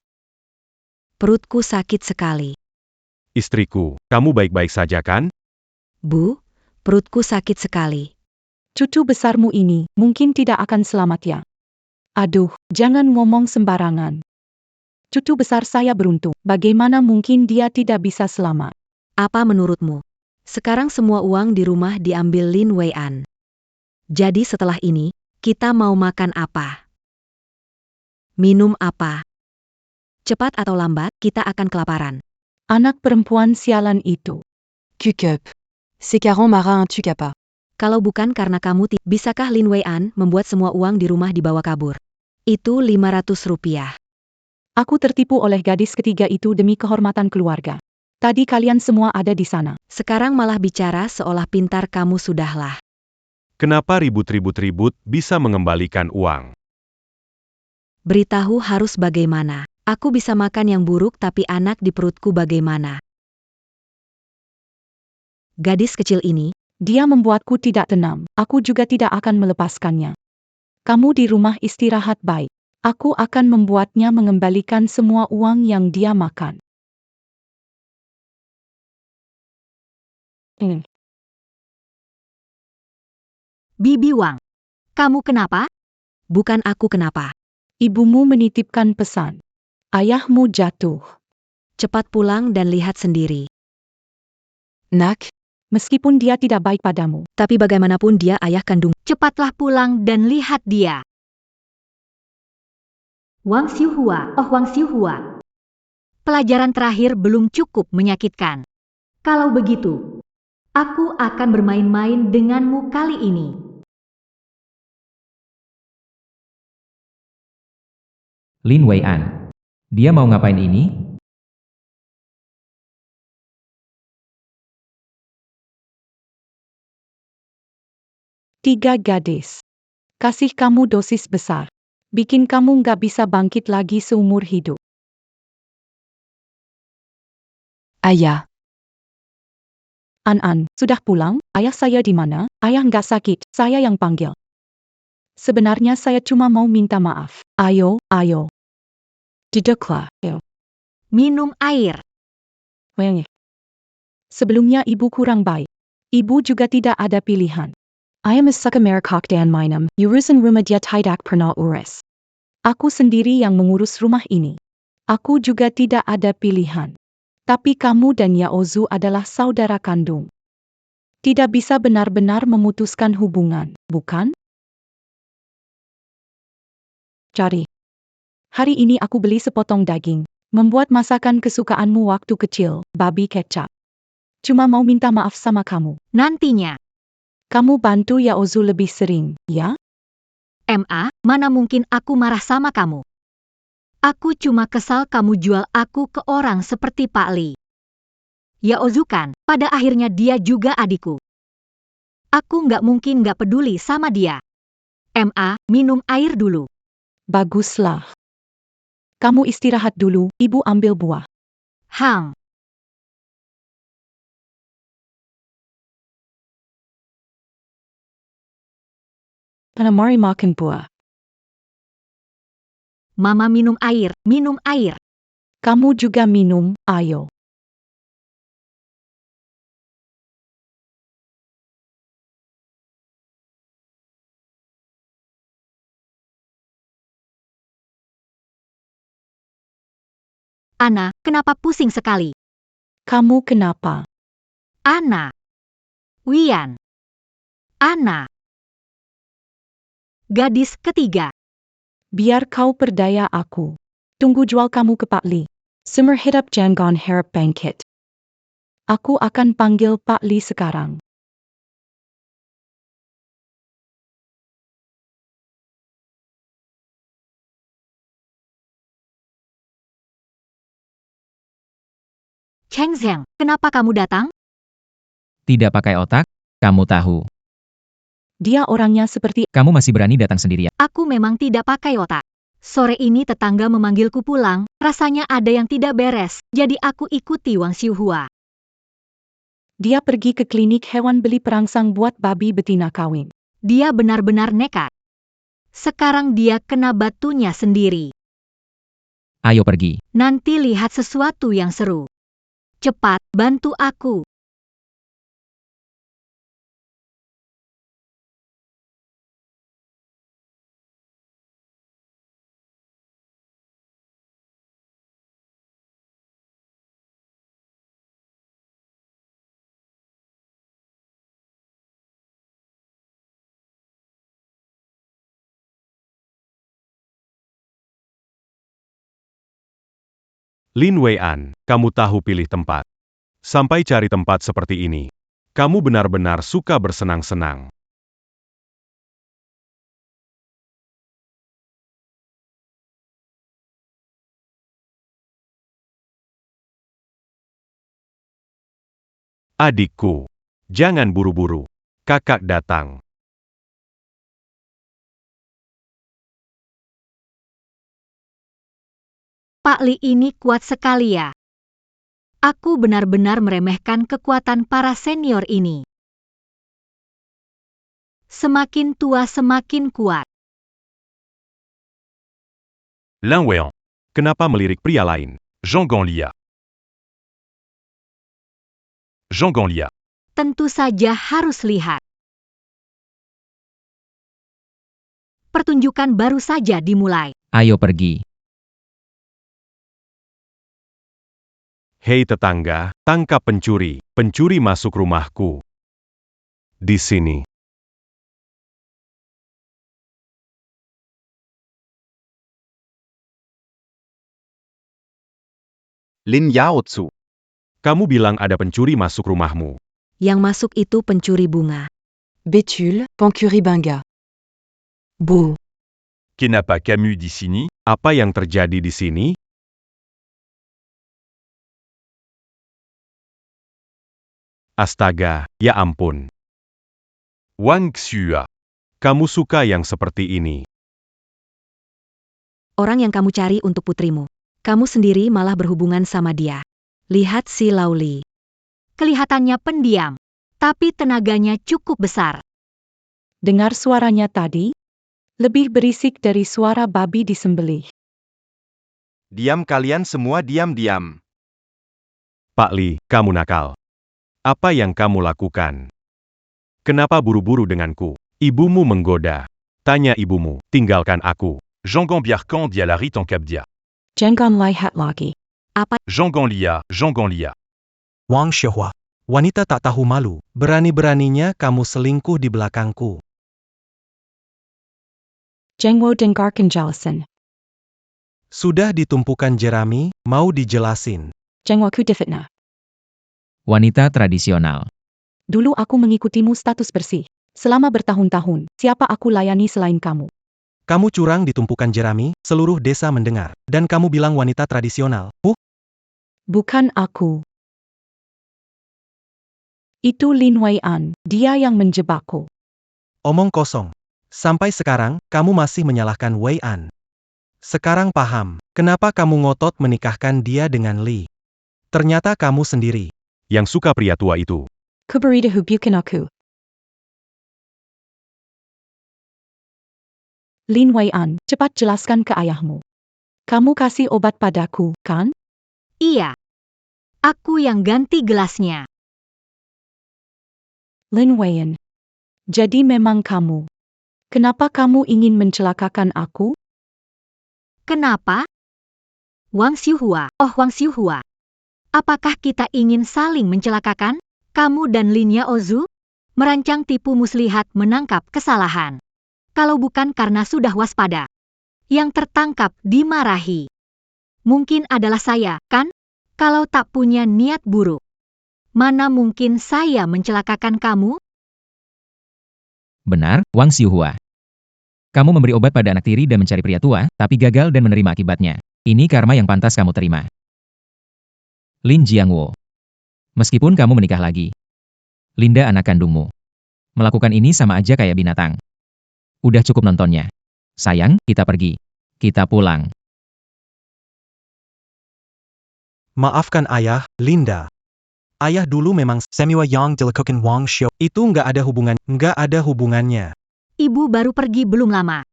Perutku sakit sekali. Istriku, kamu baik-baik saja kan? Bu, perutku sakit sekali. Cucu besarmu ini mungkin tidak akan selamat ya. Aduh, jangan ngomong sembarangan. Cucu besar saya beruntung. Bagaimana mungkin dia tidak bisa selamat? Apa menurutmu? Sekarang semua uang di rumah diambil Lin Wei An. Jadi setelah ini, kita mau makan apa? Minum apa? Cepat atau lambat, kita akan kelaparan. Anak perempuan sialan itu. Cukup. Sekarang marah tu pas. Kalau bukan karena kamu, bisakah Lin Wei An membuat semua uang di rumah dibawa kabur? Itu 500 rupiah. Aku tertipu oleh gadis ketiga itu demi kehormatan keluarga. Tadi kalian semua ada di sana. Sekarang malah bicara seolah pintar kamu sudahlah. Kenapa ribut-ribut-ribut bisa mengembalikan uang? Beritahu harus bagaimana. Aku bisa makan yang buruk tapi anak di perutku bagaimana? Gadis kecil ini, Dia membuatku tidak tenang. Aku juga tidak akan melepaskannya. Kamu di rumah istirahat baik. Aku akan membuatnya mengembalikan semua uang yang dia makan. Bibi Wang, kamu kenapa? bukan aku kenapa. Ibumu menitipkan pesan. Ayahmu jatuh. Cepat pulang dan lihat sendiri. Nak, Meskipun dia tidak baik padamu. tapi bagaimanapun dia ayah kandung. Cepatlah pulang dan lihat dia. Wang Xiuhua, oh Wang Xiuhua. Pelajaran terakhir belum cukup menyakitkan. Kalau begitu, aku akan bermain-main denganmu kali ini. Lin Wei An. Dia mau ngapain ini? Tiga gadis. Kasih kamu dosis besar. Bikin kamu nggak bisa bangkit lagi seumur hidup. Ayah, An, sudah pulang? Ayah saya di mana? Ayah nggak sakit, saya yang panggil. Sebenarnya saya cuma mau minta maaf. Ayo. Duduklah. Minum air. Sebelumnya ibu kurang baik. Ibu juga tidak ada pilihan. I am a suka merakok dan minum, urusan rumah dia tidak pernah urus. Aku sendiri yang mengurus rumah ini. Aku juga tidak ada pilihan. Tapi kamu dan Yaozu adalah saudara kandung. Tidak bisa benar-benar memutuskan hubungan, bukan? Cari. Hari ini aku beli sepotong daging. Membuat masakan kesukaanmu waktu kecil, babi kecap. Cuma mau minta maaf sama kamu. Nantinya. Kamu bantu Yaozu lebih sering, ya? MA, mana mungkin aku marah sama kamu. Aku cuma kesal kamu jual aku ke orang seperti Pak Li. Yaozu kan, pada akhirnya dia juga adikku. Aku nggak mungkin nggak peduli sama dia. MA, minum air dulu. Baguslah. Kamu istirahat dulu, ibu ambil buah. Hang. Mari makan buah. Mama minum air, minum air. Kamu juga minum, ayo. Ana, kenapa pusing sekali? Kamu kenapa? Ana. Wian. Ana. Gadis ketiga. Biar kau perdaya aku. Tunggu jual kamu ke Pak Li. Sumber hidup jangan harap bangkit. Aku akan panggil Pak Li sekarang. Cheng Zheng, kenapa kamu datang? Tidak pakai otak? Kamu tahu. Dia orangnya seperti... Kamu masih berani datang sendirian. Aku memang tidak pakai otak. Sore ini tetangga memanggilku pulang, rasanya ada yang tidak beres, jadi aku ikuti Wang Xiuhua. Dia pergi ke klinik hewan beli perangsang buat babi betina kawin. Dia benar-benar nekat. Sekarang dia kena batunya sendiri. Ayo pergi. Nanti lihat sesuatu yang seru. Cepat, bantu aku. Lin Weian, kamu tahu pilih tempat. Sampai cari tempat seperti ini. Kamu benar-benar suka bersenang-senang. Adikku, jangan buru-buru. Kakak datang. Pak Li ini kuat sekali ya. Aku benar-benar meremehkan kekuatan para senior ini. Semakin tua semakin kuat. Lin Weian. Kenapa melirik pria lain? Zhang Gonglia. Zhang Gonglia. Tentu saja harus lihat. Pertunjukan baru saja dimulai. Ayo pergi. Hei tetangga, tangkap pencuri. Pencuri masuk rumahku. Di sini. Lin Yaotsu. Kamu bilang ada pencuri masuk rumahmu. Yang masuk itu pencuri bunga. Bétulle, Pancuribinga. Bouh. Kenapa Camus di sini? Apa yang terjadi di sini? Astaga, ya ampun. Wang Xua. Kamu suka yang seperti ini. Orang yang kamu cari untuk putrimu. Kamu sendiri malah berhubungan sama dia. Lihat si Lauli. Kelihatannya pendiam, tapi tenaganya cukup besar. Dengar suaranya tadi? Lebih berisik dari suara babi disembelih. Diam kalian semua, diam-diam. Pak Li, kamu nakal. Apa yang kamu lakukan? Kenapa buru-buru denganku? Ibumu menggoda. Tanya ibumu, tinggalkan aku. Zhang Gongbiar quand dia lari ton cap dia. Jangan lihat lagi. Zhang Gonglia, Zhang Gonglia. Wang Xiehua. Wanita tak tahu malu. Berani-beraninya kamu selingkuh di belakangku. Jengwo dengarkan jelasan. Sudah ditumpukan jerami, mau dijelasin. Jengwo ku difitnah. Wanita tradisional. Dulu aku mengikutimu status bersih. Selama bertahun-tahun, siapa aku layani selain kamu? Kamu curang di tumpukan jerami, seluruh desa mendengar. Dan kamu bilang wanita tradisional. Bukan aku. Itu Lin Weian, dia yang menjebakku. Omong kosong. Sampai sekarang, kamu masih menyalahkan Wei An. Sekarang paham, kenapa kamu ngotot menikahkan dia dengan Li. Ternyata kamu sendiri. Yang suka pria tua itu. Kuberita hubungan aku. Lin Weian, cepat jelaskan ke ayahmu. Kamu kasih obat padaku, kan? Iya. Aku yang ganti gelasnya. Lin Weian. Jadi memang kamu. Kenapa kamu ingin mencelakakan aku? Kenapa? Wang Xiuhua. Oh Wang Xiuhua. Apakah kita ingin saling mencelakakan? Kamu dan Lin Yaozu? Merancang tipu muslihat menangkap kesalahan. Kalau bukan karena sudah waspada. Yang tertangkap dimarahi. Mungkin adalah saya, kan? Kalau tak punya niat buruk. Mana mungkin saya mencelakakan kamu? Benar, Wang Xiuhua. Kamu memberi obat pada anak tiri dan mencari pria tua, tapi gagal dan menerima akibatnya. Ini karma yang pantas kamu terima. Lin Jiangwo. Meskipun kamu menikah lagi. Linda anak kandungmu. Melakukan ini sama aja kayak binatang. Udah cukup nontonnya. Sayang, kita pergi. Kita pulang. Maafkan ayah, Linda. Ayah dulu memang semua yang dilakukan Wang Xiu. Itu nggak ada hubungannya. Ibu baru pergi belum lama.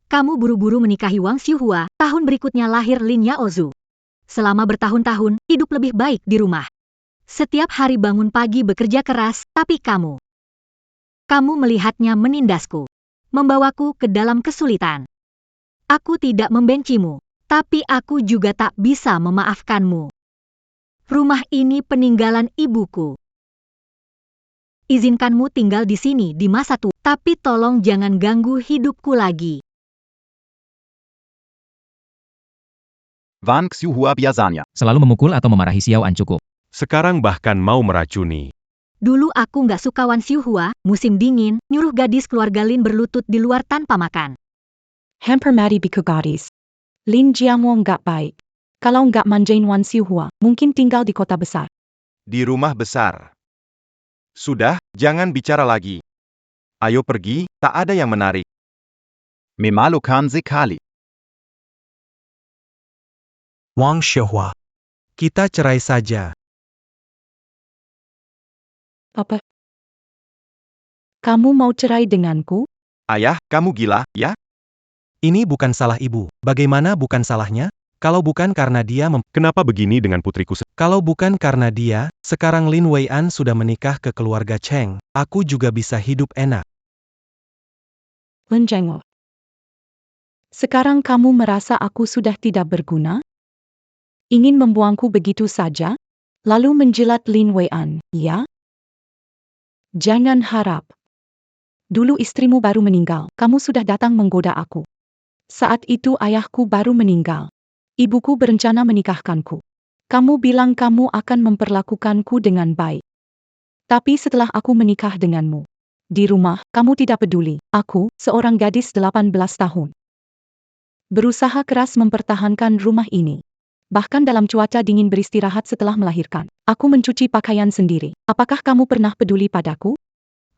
Kamu buru-buru menikahi Wang Xiuhua, tahun berikutnya lahir Lin Yaozu. Selama bertahun-tahun, hidup lebih baik di rumah. Setiap hari bangun pagi bekerja keras, tapi kamu melihatnya menindasku, membawaku ke dalam kesulitan. Aku tidak membencimu, tapi aku juga tak bisa memaafkanmu. Rumah ini peninggalan ibuku. Izinkanmu tinggal di sini di masa tua, tapi tolong jangan ganggu hidupku lagi. Wang Xiuhua biasanya. Selalu memukul atau memarahi Xiao An cukup. Sekarang bahkan mau meracuni. Dulu aku nggak suka Wan Xiuhua, musim dingin, nyuruh gadis keluarga Lin berlutut di luar tanpa makan. Hampir biku gadis. Lin Jiamo nggak baik. Kalau nggak manjain Wan Xiuhua, mungkin tinggal di kota besar. Di rumah besar. Sudah, jangan bicara lagi. Ayo pergi, tak ada yang menarik. Memalukan sekali. Wang Xiuhua. Kita cerai saja. Apa? Kamu mau cerai denganku? Ayah, kamu gila, ya? Ini bukan salah ibu. Bagaimana bukan salahnya? Kalau bukan karena dia Kenapa begini dengan putriku? Kalau bukan karena dia, sekarang Lin Weian sudah menikah ke keluarga Cheng. Aku juga bisa hidup enak. Lin Zhengwo. Sekarang kamu merasa aku sudah tidak berguna? Ingin membuangku begitu saja? Lalu menjilat Lin Weian, ya? Jangan harap. Dulu istrimu baru meninggal, kamu sudah datang menggoda aku. Saat itu ayahku baru meninggal. Ibuku berencana menikahkanku. Kamu bilang kamu akan memperlakukanku dengan baik. Tapi setelah aku menikah denganmu, di rumah, kamu tidak peduli. Aku, seorang gadis 18 tahun. Berusaha keras mempertahankan rumah ini. Bahkan dalam cuaca dingin beristirahat setelah melahirkan. Aku mencuci pakaian sendiri. Apakah kamu pernah peduli padaku?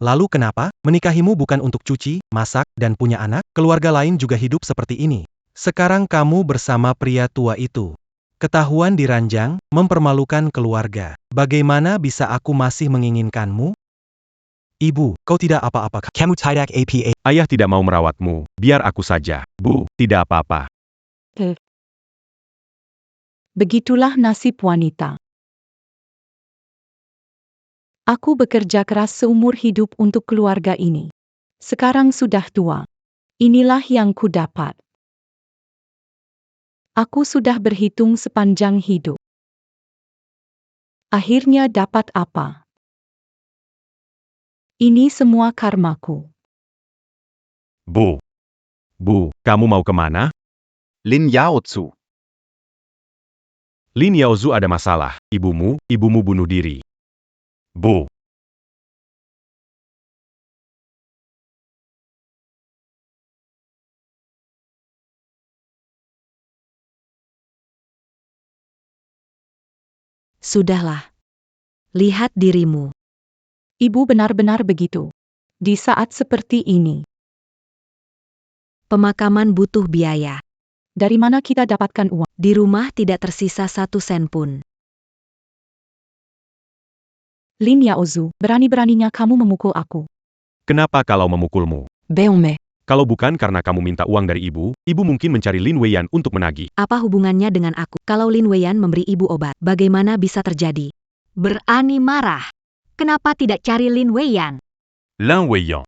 Lalu kenapa? Menikahimu bukan untuk cuci, masak, dan punya anak? Keluarga lain juga hidup seperti ini. Sekarang kamu bersama pria tua itu. Ketahuan diranjang, mempermalukan keluarga. Bagaimana bisa aku masih menginginkanmu? Ibu, kau tidak apa-apa. Kamu tidak apa. Ayah tidak mau merawatmu, biar aku saja. Bu, tidak apa-apa. Begitulah nasib wanita. Aku bekerja keras seumur hidup untuk keluarga ini. Sekarang sudah tua. Inilah yang ku dapat. Aku sudah berhitung sepanjang hidup. Akhirnya dapat apa? Ini semua karmaku. Bu, kamu mau kemana? Lin Yaozu. Lin Yaozu ada masalah. Ibumu bunuh diri. Bu. Sudahlah. Lihat dirimu. Ibu benar-benar begitu. Di saat seperti ini. Pemakaman butuh biaya. Dari mana kita dapatkan uang? Di rumah tidak tersisa 1 sen pun. Lin Yaozu, berani-beraninya kamu memukul aku. Kenapa kalau memukulmu? Beome. Kalau bukan karena kamu minta uang dari ibu mungkin mencari Lin Weian untuk menagih. Apa hubungannya dengan aku? Kalau Lin Weian memberi ibu obat, bagaimana bisa terjadi? Berani marah. Kenapa tidak cari Lin Weian? Lin Weian.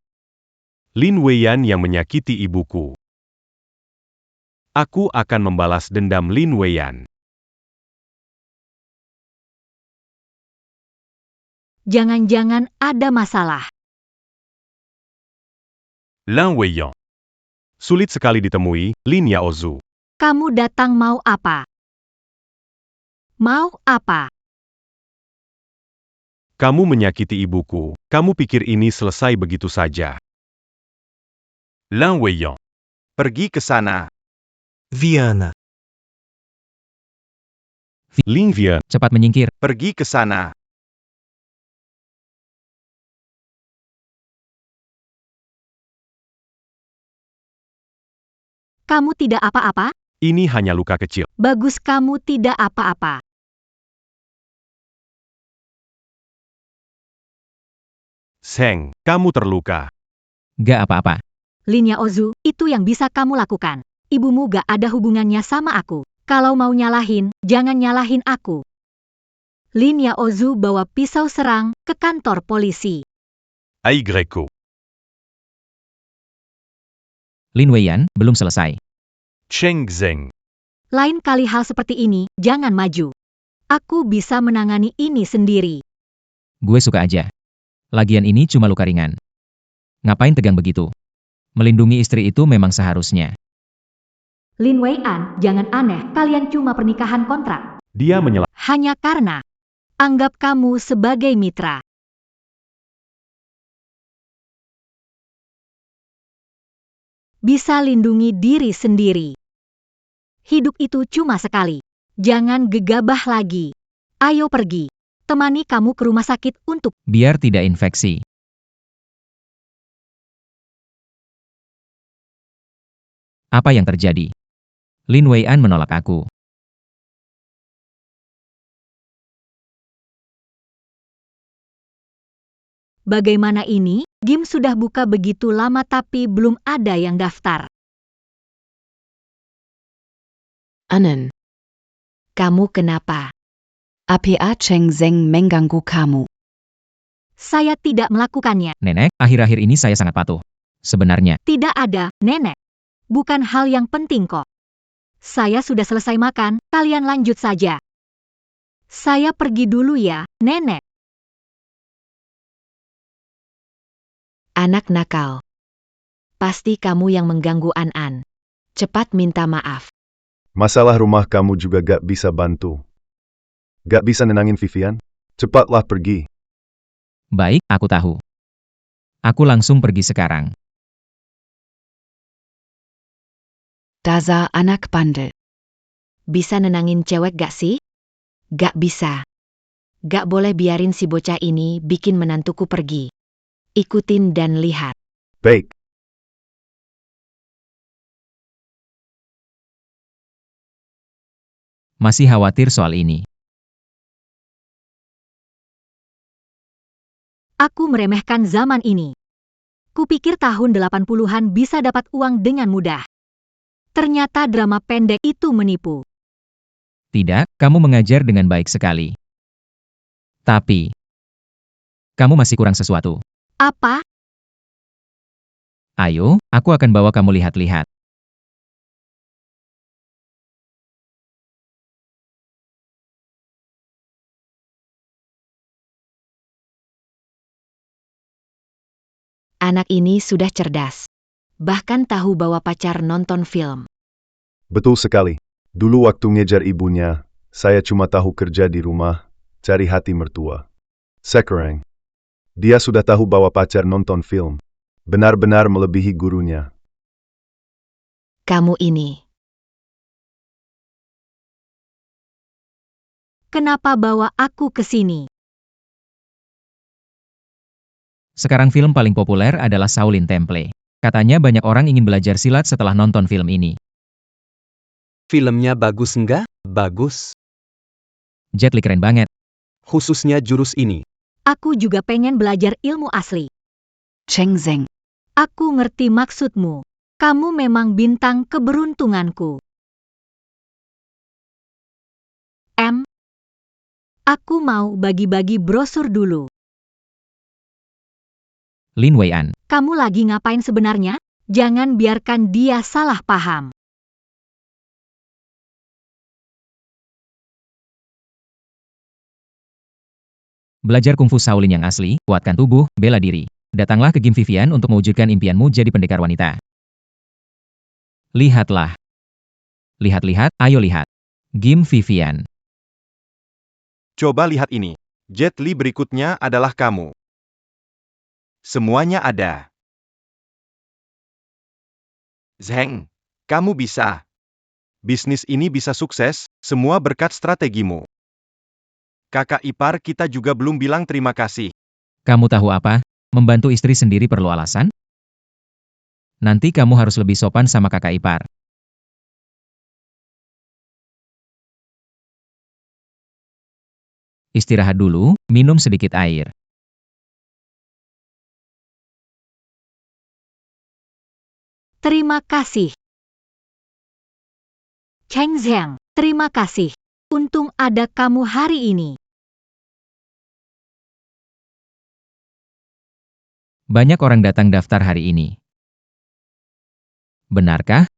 Lin Weian yang menyakiti ibuku. Aku akan membalas dendam Lin Weian. Jangan-jangan ada masalah. Lin Weian. Sulit sekali ditemui, Lin Yaozu. Kamu datang mau apa? Mau apa? Kamu menyakiti ibuku. Kamu pikir ini selesai begitu saja? Lin Weian. Pergi ke sana. Viana. Lin Vian. Cepat menyingkir. Pergi ke sana. Kamu tidak apa-apa? Ini hanya luka kecil. Bagus kamu tidak apa-apa. Seng, kamu terluka. Gak apa-apa. Lin Yaozu, itu yang bisa kamu lakukan. Ibumu gak ada hubungannya sama aku. Kalau mau nyalahin, jangan nyalahin aku. Lin Yaozu bawa pisau serang ke kantor polisi. Aigreko. Lin Weiyan, belum selesai. Cheng Zeng. Lain kali hal seperti ini, jangan maju. Aku bisa menangani ini sendiri. Gue suka aja. Lagian ini cuma luka ringan. Ngapain tegang begitu? Melindungi istri itu memang seharusnya. Lin Weiyan, jangan aneh, kalian cuma pernikahan kontrak. Dia menyela. Hanya karena anggap kamu sebagai mitra. Bisa lindungi diri sendiri. Hidup itu cuma sekali. Jangan gegabah lagi. Ayo pergi. Temani kamu ke rumah sakit untuk Biar tidak infeksi. Apa yang terjadi? Lin Weiyan menolak aku. bagaimana ini? Gim sudah buka begitu lama tapi belum ada yang daftar. Anen. Kamu kenapa? APA Cheng Zeng mengganggu kamu. Saya tidak melakukannya. Nenek, akhir-akhir ini saya sangat patuh. Sebenarnya, Tidak ada, Nenek. Bukan hal yang penting kok. Saya sudah selesai makan, kalian lanjut saja. Saya pergi dulu ya, Nenek. Anak nakal. Pasti kamu yang mengganggu An-An. Cepat minta maaf. Masalah rumah kamu juga gak bisa bantu. Gak bisa nenangin Vivian? Cepatlah pergi. baik, aku tahu. Aku langsung pergi sekarang. Daza anak bandel. Bisa nenangin cewek gak sih? Gak bisa. Gak boleh biarin si bocah ini bikin menantuku pergi. Ikutin dan lihat. Baik. Masih khawatir soal ini. Aku meremehkan zaman ini. Kupikir tahun 80-an bisa dapat uang dengan mudah. Ternyata drama pendek itu menipu. Tidak, kamu mengajar dengan baik sekali. Tapi, kamu masih kurang sesuatu. Apa? Ayo, aku akan bawa kamu lihat-lihat. Anak ini sudah cerdas. Bahkan tahu bawa pacar nonton film. Betul sekali. Dulu waktu ngejar ibunya, saya cuma tahu kerja di rumah, cari hati mertua. Sekarang, dia sudah tahu bawa pacar nonton film. Benar-benar melebihi gurunya. Kamu ini. Kenapa bawa aku ke sini? Sekarang film paling populer adalah Shaolin Temple. Katanya banyak orang ingin belajar silat setelah nonton film ini. Filmnya bagus enggak? Bagus. Jet Li keren banget. Khususnya jurus ini. Aku juga pengen belajar ilmu asli. Cheng Zeng. Aku ngerti maksudmu. Kamu memang bintang keberuntunganku. Aku mau bagi-bagi brosur dulu. Lin Weiyan. Kamu lagi ngapain sebenarnya? Jangan biarkan dia salah paham. Belajar kungfu Shaolin yang asli, kuatkan tubuh, bela diri. Datanglah ke Gim Vivian untuk mewujudkan impianmu jadi pendekar wanita. Lihatlah. Lihat-lihat, ayo lihat. Gim Vivian. Coba lihat ini. Jet Li berikutnya adalah kamu. Semuanya ada. Zheng, kamu bisa. Bisnis ini bisa sukses, semua berkat strategimu. Kakak ipar kita juga belum bilang terima kasih. Kamu tahu apa? Membantu istri sendiri perlu alasan? Nanti kamu harus lebih sopan sama kakak ipar. Istirahat dulu, minum sedikit air. Terima kasih. Cheng Zheng, terima kasih. Untung ada kamu hari ini. Banyak orang datang daftar hari ini. Benarkah?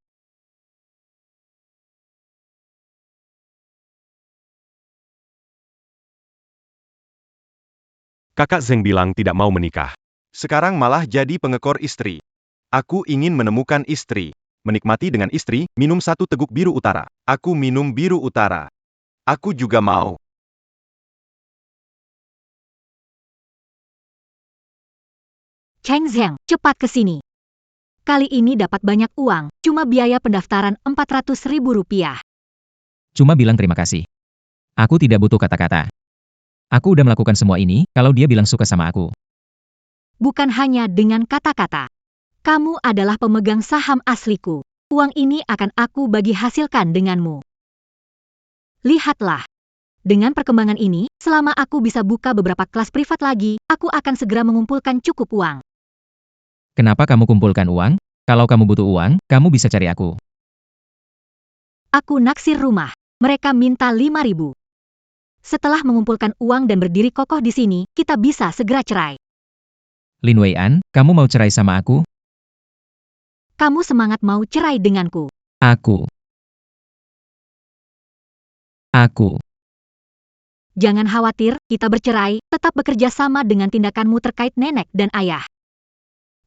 Kakak Zheng bilang tidak mau menikah. Sekarang malah jadi pengekor istri. Aku ingin menemukan istri. Menikmati dengan istri, minum satu teguk biru utara. Aku minum biru utara. Aku juga mau. Cheng Zheng, cepat ke sini. Kali ini dapat banyak uang, cuma biaya pendaftaran Rp400.000. Cuma bilang terima kasih. Aku tidak butuh kata-kata. Aku udah melakukan semua ini, kalau dia bilang suka sama aku. Bukan hanya dengan kata-kata. Kamu adalah pemegang saham asliku. Uang ini akan aku bagi hasilkan denganmu. Lihatlah. Dengan perkembangan ini, selama aku bisa buka beberapa kelas privat lagi, aku akan segera mengumpulkan cukup uang. Kenapa kamu kumpulkan uang? Kalau kamu butuh uang, kamu bisa cari aku. Aku naksir rumah. Mereka minta 5.000. Setelah mengumpulkan uang dan berdiri kokoh di sini, kita bisa segera cerai. Lin Weian, kamu mau cerai sama aku? Kamu semangat mau cerai denganku. Aku. Jangan khawatir, kita bercerai, tetap bekerja sama dengan tindakanmu terkait nenek dan ayah.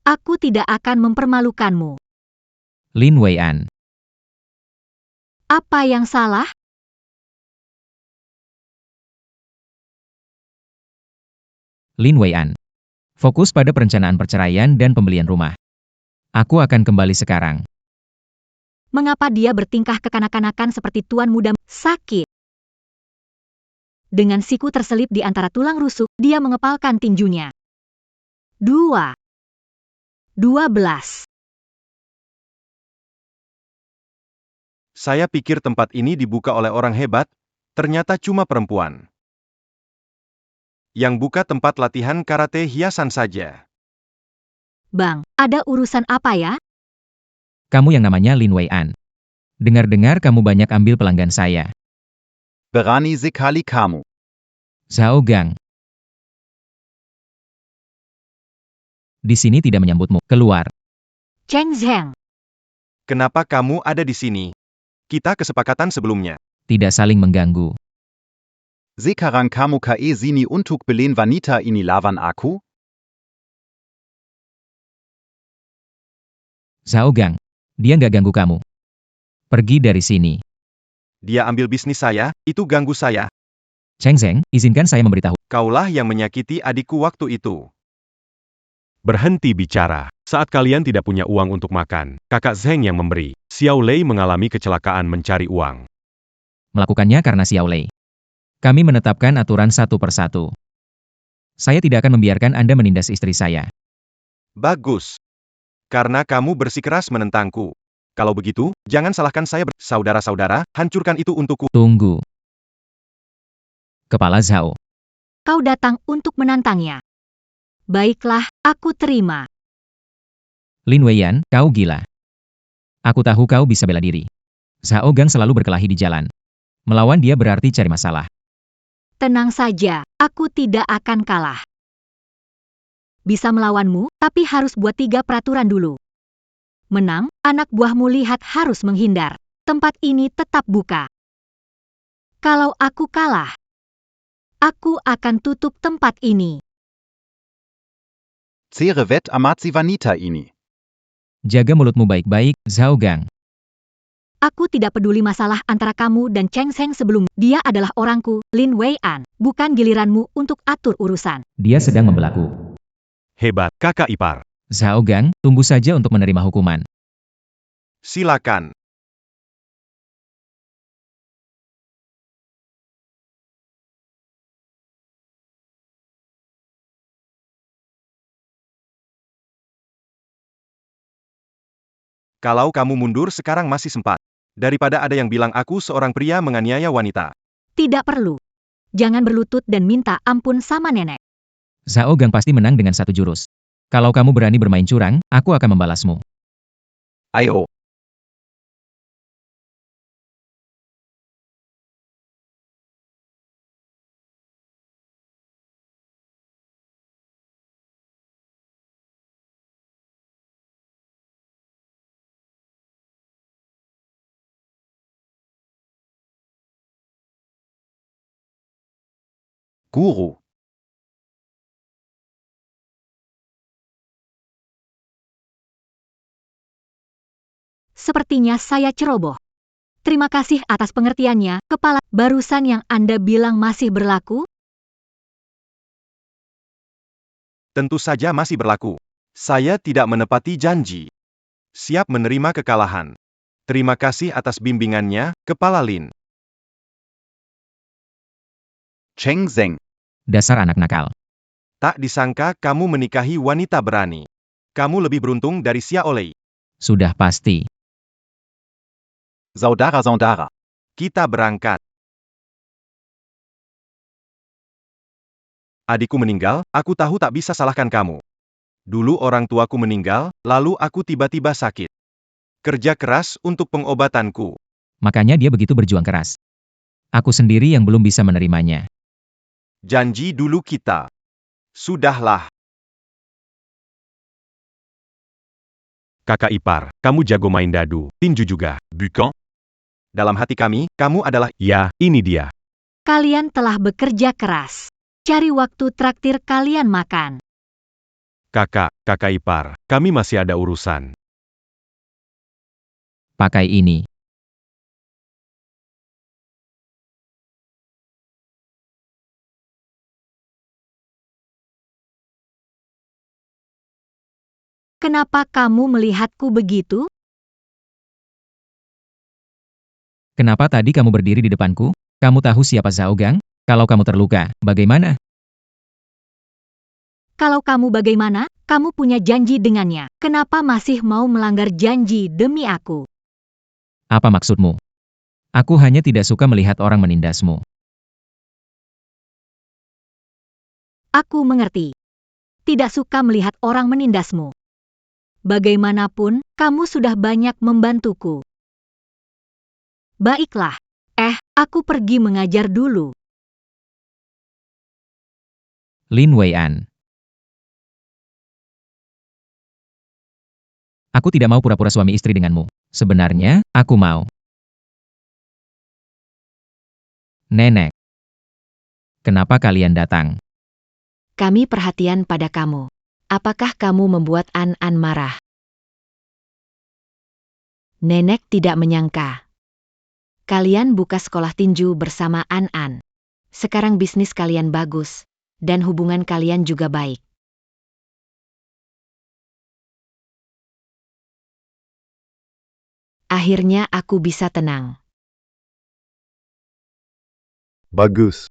Aku tidak akan mempermalukanmu. Lin Weian. Apa yang salah? Lin Weian. Fokus pada perencanaan perceraian dan pembelian rumah. Aku akan kembali sekarang. Mengapa dia bertingkah kekanak-kanakan seperti tuan muda? Sakit. Dengan siku terselip di antara tulang rusuk, dia mengepalkan tinjunya. 12. Saya pikir tempat ini dibuka oleh orang hebat, ternyata cuma perempuan. Yang buka tempat latihan karate hiasan saja. Bang, ada urusan apa ya? Kamu yang namanya Lin Weian. Dengar-dengar kamu banyak ambil pelanggan saya. Berani sekali kamu. Zhao Gang. Di sini tidak menyambutmu. Keluar. Cheng Zheng. Kenapa kamu ada di sini? Kita kesepakatan sebelumnya. Tidak saling mengganggu. Sekarang kamu ke sini untuk beli wanita ini lawan aku? Zhao Gang. Dia nggak ganggu kamu. Pergi dari sini. Dia ambil bisnis saya, itu ganggu saya. Cheng Zheng, izinkan saya memberitahu. Kaulah yang menyakiti adikku waktu itu. Berhenti bicara. Saat kalian tidak punya uang untuk makan, kakak Zheng yang memberi. Xiao Lei mengalami kecelakaan mencari uang. Melakukannya karena Xiao Lei. Kami menetapkan aturan satu persatu. Saya tidak akan membiarkan Anda menindas istri saya. Bagus. Karena kamu bersikeras menentangku. Kalau begitu, jangan salahkan saya. Saudara-saudara, hancurkan itu untukku. Tunggu. Kepala Zhao. Kau datang untuk menantangnya. Baiklah, aku terima. Lin Weian, kau gila. Aku tahu kau bisa bela diri. Zhao Gang selalu berkelahi di jalan. Melawan dia berarti cari masalah. Tenang saja, aku tidak akan kalah. Bisa melawanmu, tapi harus buat 3 peraturan dulu. Menang, anak buahmu lihat harus menghindar. Tempat ini tetap buka. Kalau aku kalah, aku akan tutup tempat ini. Cere vet amat si wanita ini. Jaga mulutmu baik-baik, Zhao Gang. Aku tidak peduli masalah antara kamu dan Cheng Zheng sebelumnya. Dia adalah orangku, Lin Weian. Bukan giliranmu untuk atur urusan. Dia sedang membelaku. Hebat, kakak ipar. Zhao Gang, tunggu saja untuk menerima hukuman. Silakan. Kalau kamu mundur sekarang masih sempat. Daripada ada yang bilang aku seorang pria menganiaya wanita. Tidak perlu. Jangan berlutut dan minta ampun sama nenek. Zhao Gang pasti menang dengan 1 jurus. Kalau kamu berani bermain curang, aku akan membalasmu. Ayo. Guru. Sepertinya saya ceroboh. Terima kasih atas pengertiannya, Kepala. Barusan yang Anda bilang masih berlaku? Tentu saja masih berlaku. Saya tidak menepati janji. Siap menerima kekalahan. Terima kasih atas bimbingannya, Kepala Lin. Cheng Zeng. Dasar anak nakal. Tak disangka kamu menikahi wanita berani. Kamu lebih beruntung dari Xia Olei. Sudah pasti. Saudara. Kita berangkat. Adikku meninggal, aku tahu tak bisa salahkan kamu. Dulu orang tuaku meninggal, lalu aku tiba-tiba sakit. Kerja keras untuk pengobatanku. Makanya dia begitu berjuang keras. Aku sendiri yang belum bisa menerimanya. Janji dulu kita. Sudahlah. Kakak ipar, kamu jago main dadu, tinju juga. Bukan? Dalam hati kami, kamu adalah, Ya, ini dia. Kalian telah bekerja keras. Cari waktu traktir kalian makan. Kakak ipar, kami masih ada urusan. Pakai ini. Kenapa kamu melihatku begitu? Kenapa tadi kamu berdiri di depanku? Kamu tahu siapa Zhao Gang? Kalau kamu terluka, bagaimana? Kalau kamu bagaimana? Kamu punya janji dengannya. Kenapa masih mau melanggar janji demi aku? Apa maksudmu? Aku hanya tidak suka melihat orang menindasmu. Aku mengerti. Tidak suka melihat orang menindasmu. Bagaimanapun, kamu sudah banyak membantuku. Baiklah. Aku pergi mengajar dulu. Lin Weian. Aku tidak mau pura-pura suami istri denganmu. Sebenarnya, aku mau. Nenek. Kenapa kalian datang? Kami perhatian pada kamu. Apakah kamu membuat An-An marah? Nenek tidak menyangka. Kalian buka sekolah tinju bersama An-An. Sekarang bisnis kalian bagus, dan hubungan kalian juga baik. Akhirnya aku bisa tenang. Bagus.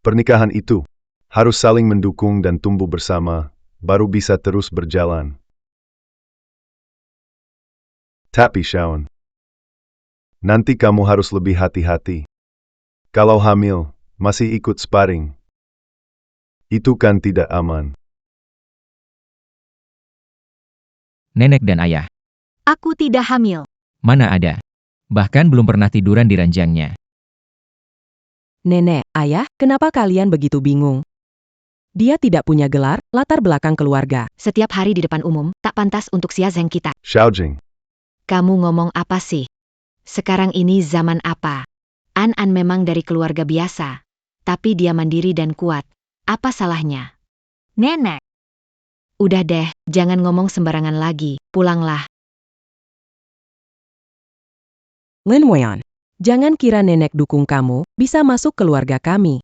Pernikahan itu harus saling mendukung dan tumbuh bersama, baru bisa terus berjalan. Tapi Shaun, nanti kamu harus lebih hati-hati. Kalau hamil, masih ikut sparring. Itu kan tidak aman. Nenek dan ayah. Aku tidak hamil. Mana ada. Bahkan belum pernah tiduran di ranjangnya. Nenek, ayah, kenapa kalian begitu bingung? Dia tidak punya gelar, latar belakang keluarga. Setiap hari di depan umum, tak pantas untuk Xia Zeng kita. Xiaojing, Kamu ngomong apa sih? Sekarang ini zaman apa? An-An memang dari keluarga biasa. Tapi dia mandiri dan kuat. Apa salahnya? Nenek. Udah deh, jangan ngomong sembarangan lagi. Pulanglah. Lin Weian, jangan kira nenek dukung kamu, bisa masuk keluarga kami.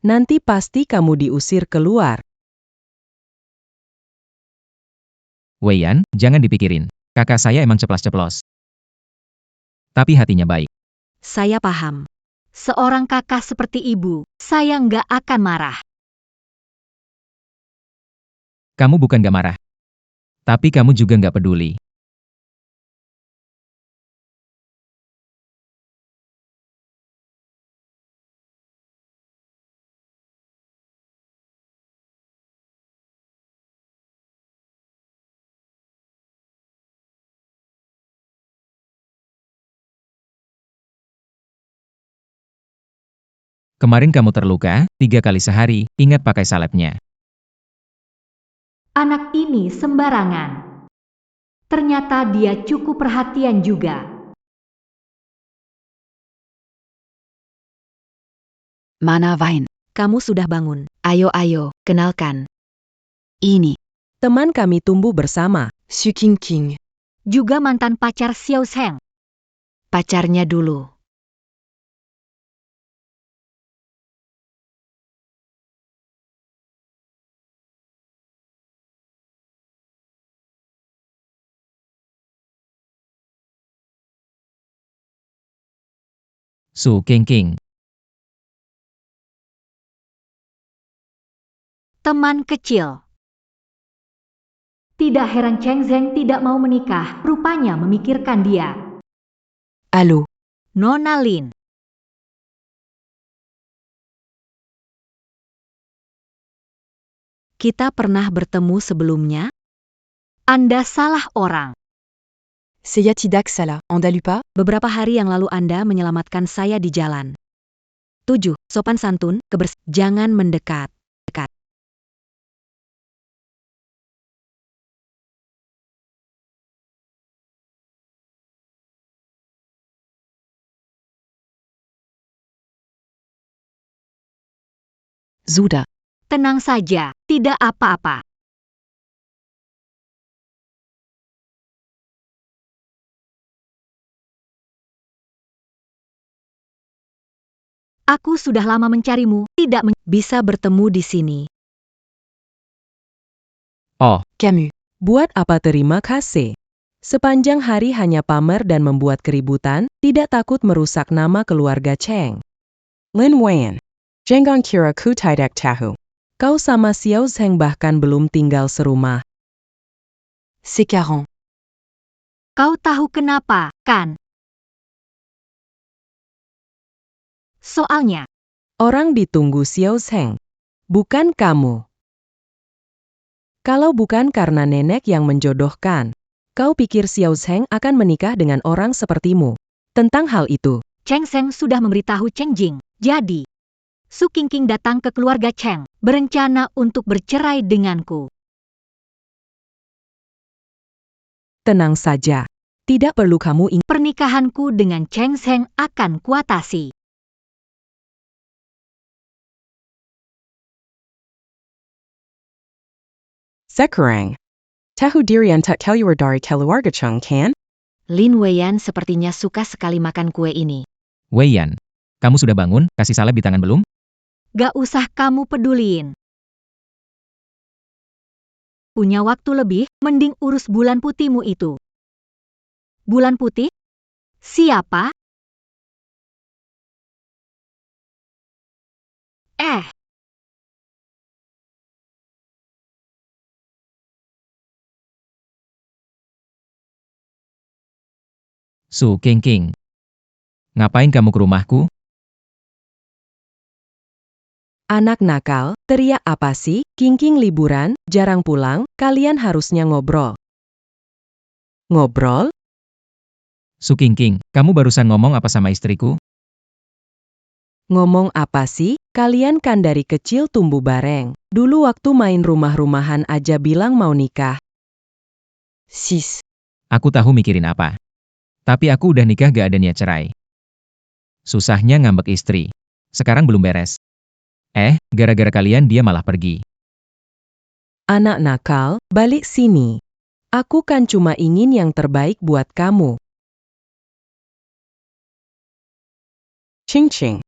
Nanti pasti kamu diusir keluar. Weian, jangan dipikirin. Kakak saya emang ceplas-ceplos. Tapi hatinya baik. Saya paham. Seorang kakak seperti ibu, saya nggak akan marah. Kamu bukan gak marah. Tapi kamu juga gak peduli. Kemarin kamu terluka, 3 kali sehari, ingat pakai salepnya. Anak ini sembarangan. Ternyata dia cukup perhatian juga. Mana Vine? Kamu sudah bangun. Ayo, kenalkan. Ini, Teman kami tumbuh bersama. Su King, Juga mantan pacar Xiao Zheng. pacarnya dulu. Su King. Teman kecil. Tidak heran Cheng Zheng tidak mau menikah, rupanya memikirkan dia. Halo, Nona Lin. Kita pernah bertemu sebelumnya? Anda salah orang. saya tidak salah, Anda lupa? Beberapa hari yang lalu Anda menyelamatkan saya di jalan. 7. Sopan santun, jangan mendekat. Sudah. Tenang saja, tidak apa-apa. Aku sudah lama mencarimu, tidak Bisa bertemu di sini. Oh, Camus, Buat apa terima kasih? Sepanjang hari hanya pamer dan membuat keributan, tidak takut merusak nama keluarga Cheng. Lin Wan. Jenggang kira ku tidak tahu. Kau sama Xiao Zheng bahkan belum tinggal serumah. Sekarang, Kau tahu kenapa, kan? Soalnya, Orang ditunggu Xiao Zheng. Bukan kamu. Kalau bukan karena nenek yang menjodohkan, kau pikir Xiao Zheng akan menikah dengan orang sepertimu. Tentang hal itu, Cheng Zheng sudah memberitahu Cheng Jing. Jadi, Su Qingqing datang ke keluarga Cheng, berencana untuk bercerai denganku. tenang saja. Tidak perlu kamu ingat. Pernikahanku dengan Cheng Zheng akan kuatasi. sekarang. Tahu dirian tak keluar dari keluarga Cheng kan? Lin Weiyan sepertinya suka sekali makan kue ini. Wei Yan. Kamu sudah bangun, kasih salep di tangan belum? Gak usah kamu peduliin. Punya waktu lebih, mending urus bulan putihmu itu. Bulan putih? Siapa? Su King. Ngapain kamu ke rumahku? Anak nakal, teriak apa sih? King liburan, jarang pulang, kalian harusnya ngobrol. Ngobrol? Su King, kamu barusan ngomong apa sama istriku? Ngomong apa sih? Kalian kan dari kecil tumbuh bareng. Dulu waktu main rumah-rumahan aja bilang mau nikah. Sis. Aku tahu mikirin apa. Tapi aku udah nikah gak ada niat cerai. Susahnya ngambek istri. Sekarang belum beres. Gara-gara kalian dia malah pergi. Anak nakal, balik sini. Aku kan cuma ingin yang terbaik buat kamu. Ching.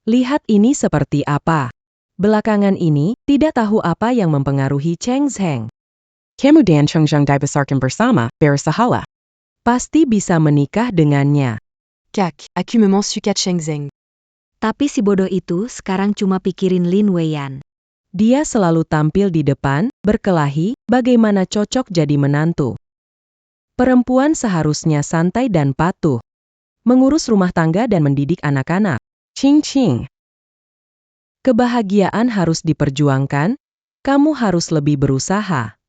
Lihat ini seperti apa. Belakangan ini, tidak tahu apa yang mempengaruhi Cheng Zheng. Kamu dan Cheng Zheng dibesarkan bersama, bersahalah. Pasti bisa menikah dengannya. Kak, aku memang suka Cheng Zheng. Tapi si bodoh itu sekarang cuma pikirin Lin Weiyan. Dia selalu tampil di depan, berkelahi, bagaimana cocok jadi menantu. Perempuan seharusnya santai dan patuh. Mengurus rumah tangga dan mendidik anak-anak. Ching. Kebahagiaan harus diperjuangkan, kamu harus lebih berusaha.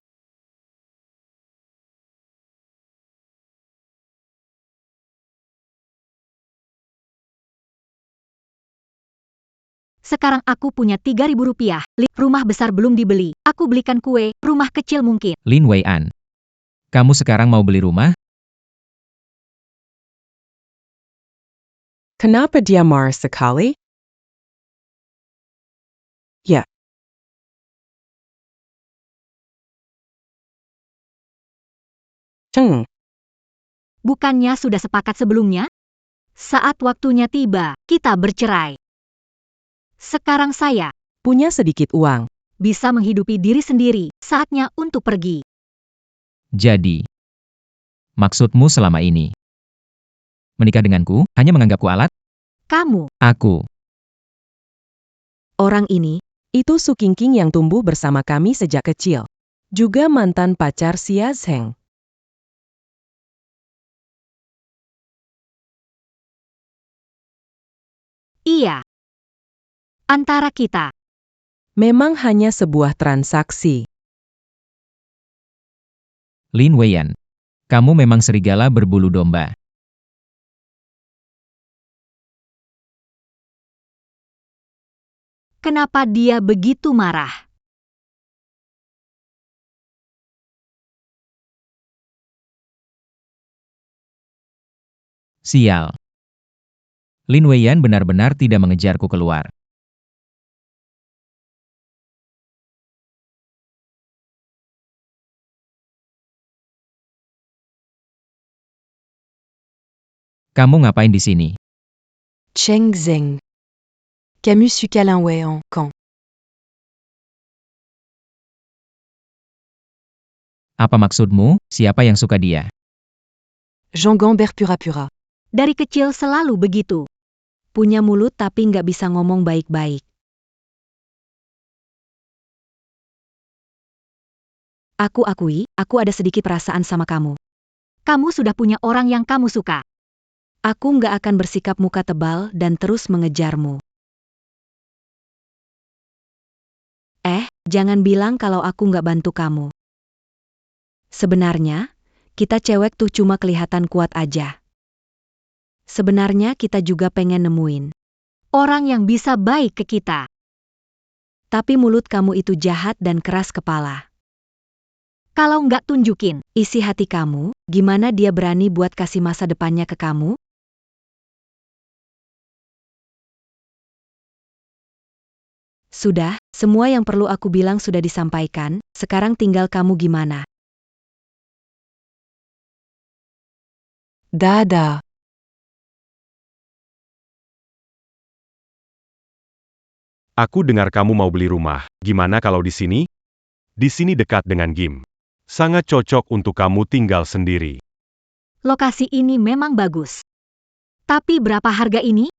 Sekarang aku punya 3.000 rupiah. Rumah besar belum dibeli. Aku belikan kue, rumah kecil mungkin. Lin Wei-an. Kamu sekarang mau beli rumah? Kenapa dia marah sekali? Ya. Ceng. Bukannya sudah sepakat sebelumnya? Saat waktunya tiba, kita bercerai. Sekarang saya Punya sedikit uang. bisa menghidupi diri sendiri, saatnya untuk pergi. Jadi, maksudmu selama ini menikah denganku hanya menganggapku alat? Kamu, Aku. Orang ini, Itu Su Qingqing yang tumbuh bersama kami sejak kecil. Juga mantan pacar Xia Zheng. iya. Antara kita, Memang hanya sebuah transaksi. Lin Wei-an. Kamu memang serigala berbulu domba. kenapa dia begitu marah? Sial. Lin Wei-an benar-benar tidak mengejarku keluar. Kamu ngapain di sini? Cheng Zheng. Camus su Calin Wei-an, quand? Apa maksudmu? Siapa yang suka dia? Jean Gambert pura-pura. Dari kecil selalu begitu. Punya mulut tapi nggak bisa ngomong baik-baik. Aku akui, aku ada sedikit perasaan sama kamu. Kamu sudah punya orang yang kamu suka. Aku nggak akan bersikap muka tebal dan terus mengejarmu. Jangan bilang kalau aku nggak bantu kamu. Sebenarnya, kita cewek tuh cuma kelihatan kuat aja. Sebenarnya kita juga pengen nemuin. Orang yang bisa baik ke kita. Tapi mulut kamu itu jahat dan keras kepala. Kalau nggak tunjukin, Isi hati kamu, gimana dia berani buat kasih masa depannya ke kamu? Sudah, semua yang perlu aku bilang sudah disampaikan, sekarang tinggal kamu gimana. Dada. Aku dengar kamu mau beli rumah. Gimana kalau di sini? Di sini dekat dengan Gim. Sangat cocok untuk kamu tinggal sendiri. lokasi ini memang bagus. Tapi berapa harga ini?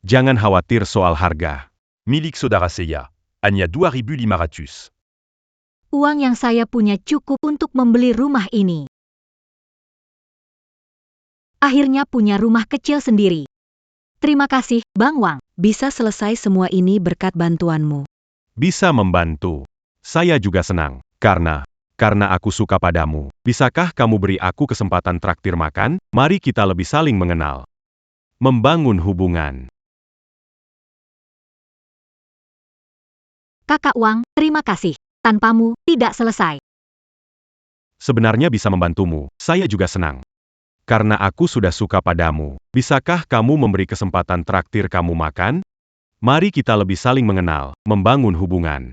Jangan khawatir soal harga. Milik saudara saya. Hanya 2.500. Uang yang saya punya cukup untuk membeli rumah ini. Akhirnya punya rumah kecil sendiri. Terima kasih, Bang Wang. Bisa selesai semua ini berkat bantuanmu. Bisa membantu. Saya juga senang. Karena aku suka padamu. Bisakah kamu beri aku kesempatan traktir makan? Mari kita lebih saling mengenal. Membangun hubungan. Kakak Wang, terima kasih. Tanpamu, tidak selesai. Sebenarnya bisa membantumu. Saya juga senang. Karena aku sudah suka padamu. Bisakah kamu memberi kesempatan traktir kamu makan? Mari kita lebih saling mengenal, membangun hubungan.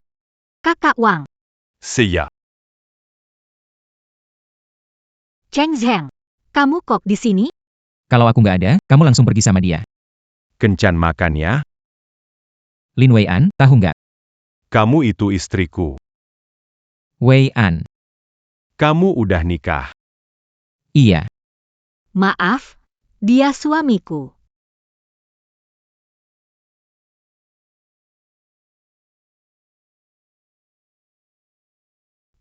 Kakak Wang, Saya. Cheng Zheng, kamu kok di sini? Kalau aku nggak ada, kamu langsung pergi sama dia. Kencan makan ya. Lin Wei-an, tahu nggak? Kamu itu istriku. Wei-an. Kamu udah nikah. Iya. Maaf, dia suamiku.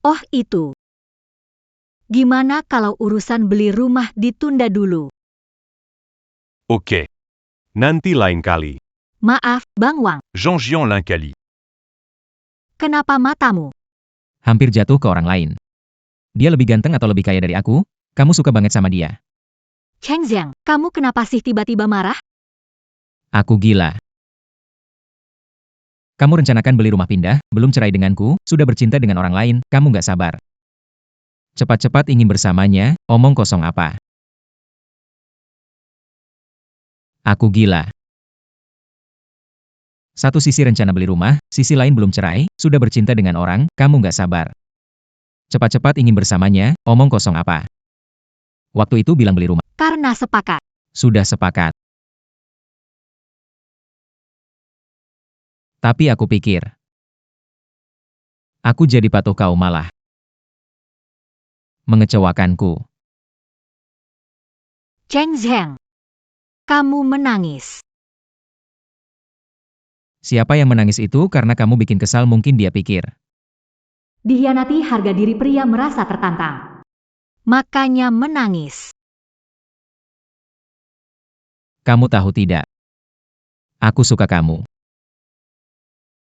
Oh itu. Gimana kalau urusan beli rumah ditunda dulu? Oke. Nanti lain kali. Maaf, Bang Wang. Jean-Gian Lincali. Kenapa matamu? Hampir jatuh ke orang lain. Dia lebih ganteng atau lebih kaya dari aku? Kamu suka banget sama dia. Cheng Zheng, kamu kenapa sih tiba-tiba marah? Aku gila. Kamu rencanakan beli rumah pindah, belum cerai denganku, sudah bercinta dengan orang lain, kamu nggak sabar. Cepat-cepat ingin bersamanya, omong kosong apa? Aku gila. Satu sisi rencana beli rumah, sisi lain belum cerai, sudah bercinta dengan orang, kamu nggak sabar. Cepat-cepat ingin bersamanya, omong kosong apa? Waktu itu bilang beli rumah. Karena sepakat. Sudah sepakat. Tapi aku pikir, aku jadi patuh kau malah mengecewakanku. Cheng Zheng. Kamu menangis. Siapa yang menangis itu karena kamu bikin kesal mungkin dia pikir. Dikhianati harga diri pria merasa tertantang. Makanya menangis. Kamu tahu tidak? Aku suka kamu.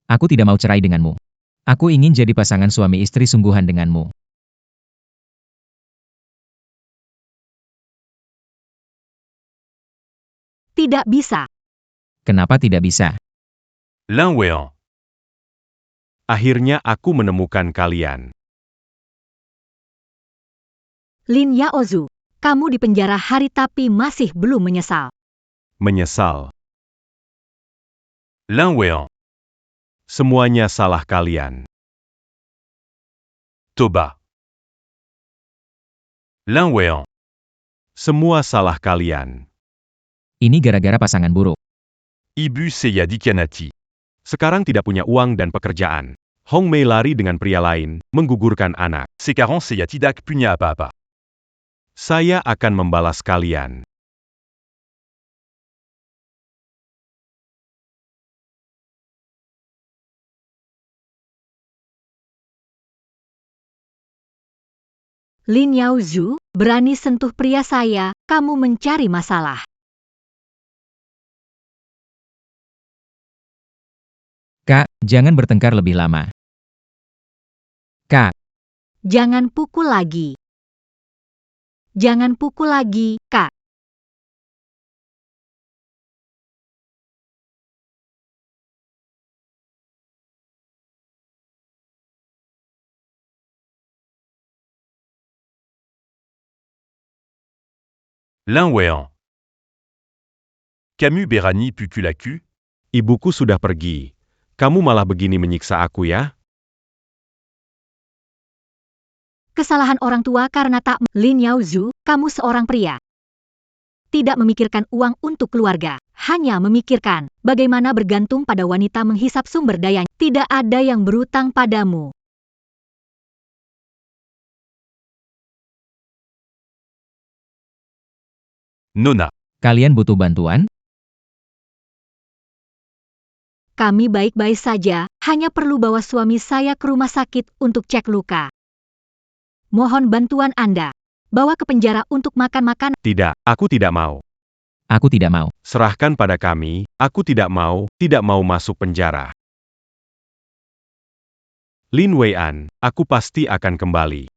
Aku tidak mau cerai denganmu. Aku ingin jadi pasangan suami istri sungguhan denganmu. Tidak bisa. Kenapa tidak bisa? Lin Weian. Akhirnya aku menemukan kalian. Lin Yaozu. Kamu di penjara hari tapi masih belum menyesal. Menyesal. Lin Weian. Semuanya salah kalian. Toba. Lin Weian. Semua salah kalian. Ini gara-gara pasangan buruk. Ibu Seya dikhianati. Sekarang tidak punya uang dan pekerjaan. Hong Mei lari dengan pria lain, menggugurkan anak. Sekarang Seya tidak punya apa-apa. Saya akan membalas kalian. Lin Yaozu, berani sentuh pria saya, kamu mencari masalah. Kak, jangan bertengkar lebih lama. Kak, Jangan pukul lagi. Jangan pukul lagi, Kak. Lin Weian. Camus Berani Puculacu. Ibuku sudah pergi. Kamu malah begini menyiksa aku ya? Kesalahan orang tua karena tak. Lin Yaozu, kamu seorang pria. Tidak memikirkan uang untuk keluarga, hanya memikirkan bagaimana bergantung pada wanita menghisap sumber dayanya. Tidak ada yang berutang padamu. Nona. kalian butuh bantuan? Kami baik-baik saja, hanya perlu bawa suami saya ke rumah sakit untuk cek luka. Mohon bantuan Anda. Bawa ke penjara untuk makan-makan. Tidak, aku tidak mau. Aku tidak mau. Serahkan pada kami, aku tidak mau masuk penjara. Lin Weian, aku pasti akan kembali.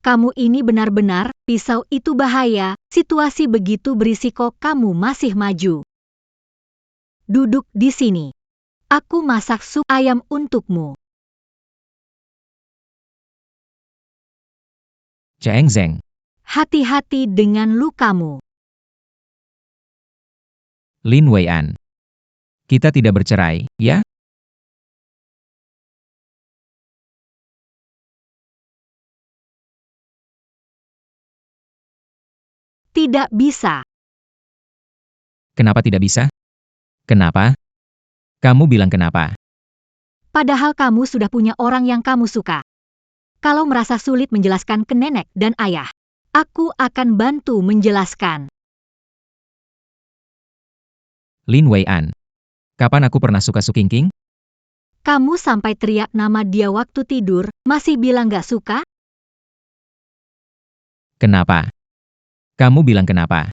Kamu ini benar-benar, pisau itu bahaya, situasi begitu berisiko kamu masih maju. Duduk di sini. Aku masak sup ayam untukmu. Cheng Zheng. Hati-hati dengan lukamu. Lin Weian. Kita tidak bercerai, ya? Tidak bisa. Kenapa tidak bisa? Kenapa? Kamu bilang kenapa? Padahal kamu sudah punya orang yang kamu suka. Kalau merasa sulit menjelaskan ke nenek dan ayah, aku akan bantu menjelaskan. Lin Weian. Kapan aku pernah suka Su Qingqing? Kamu sampai teriak nama dia waktu tidur, masih bilang gak suka? Kenapa? Kamu bilang kenapa?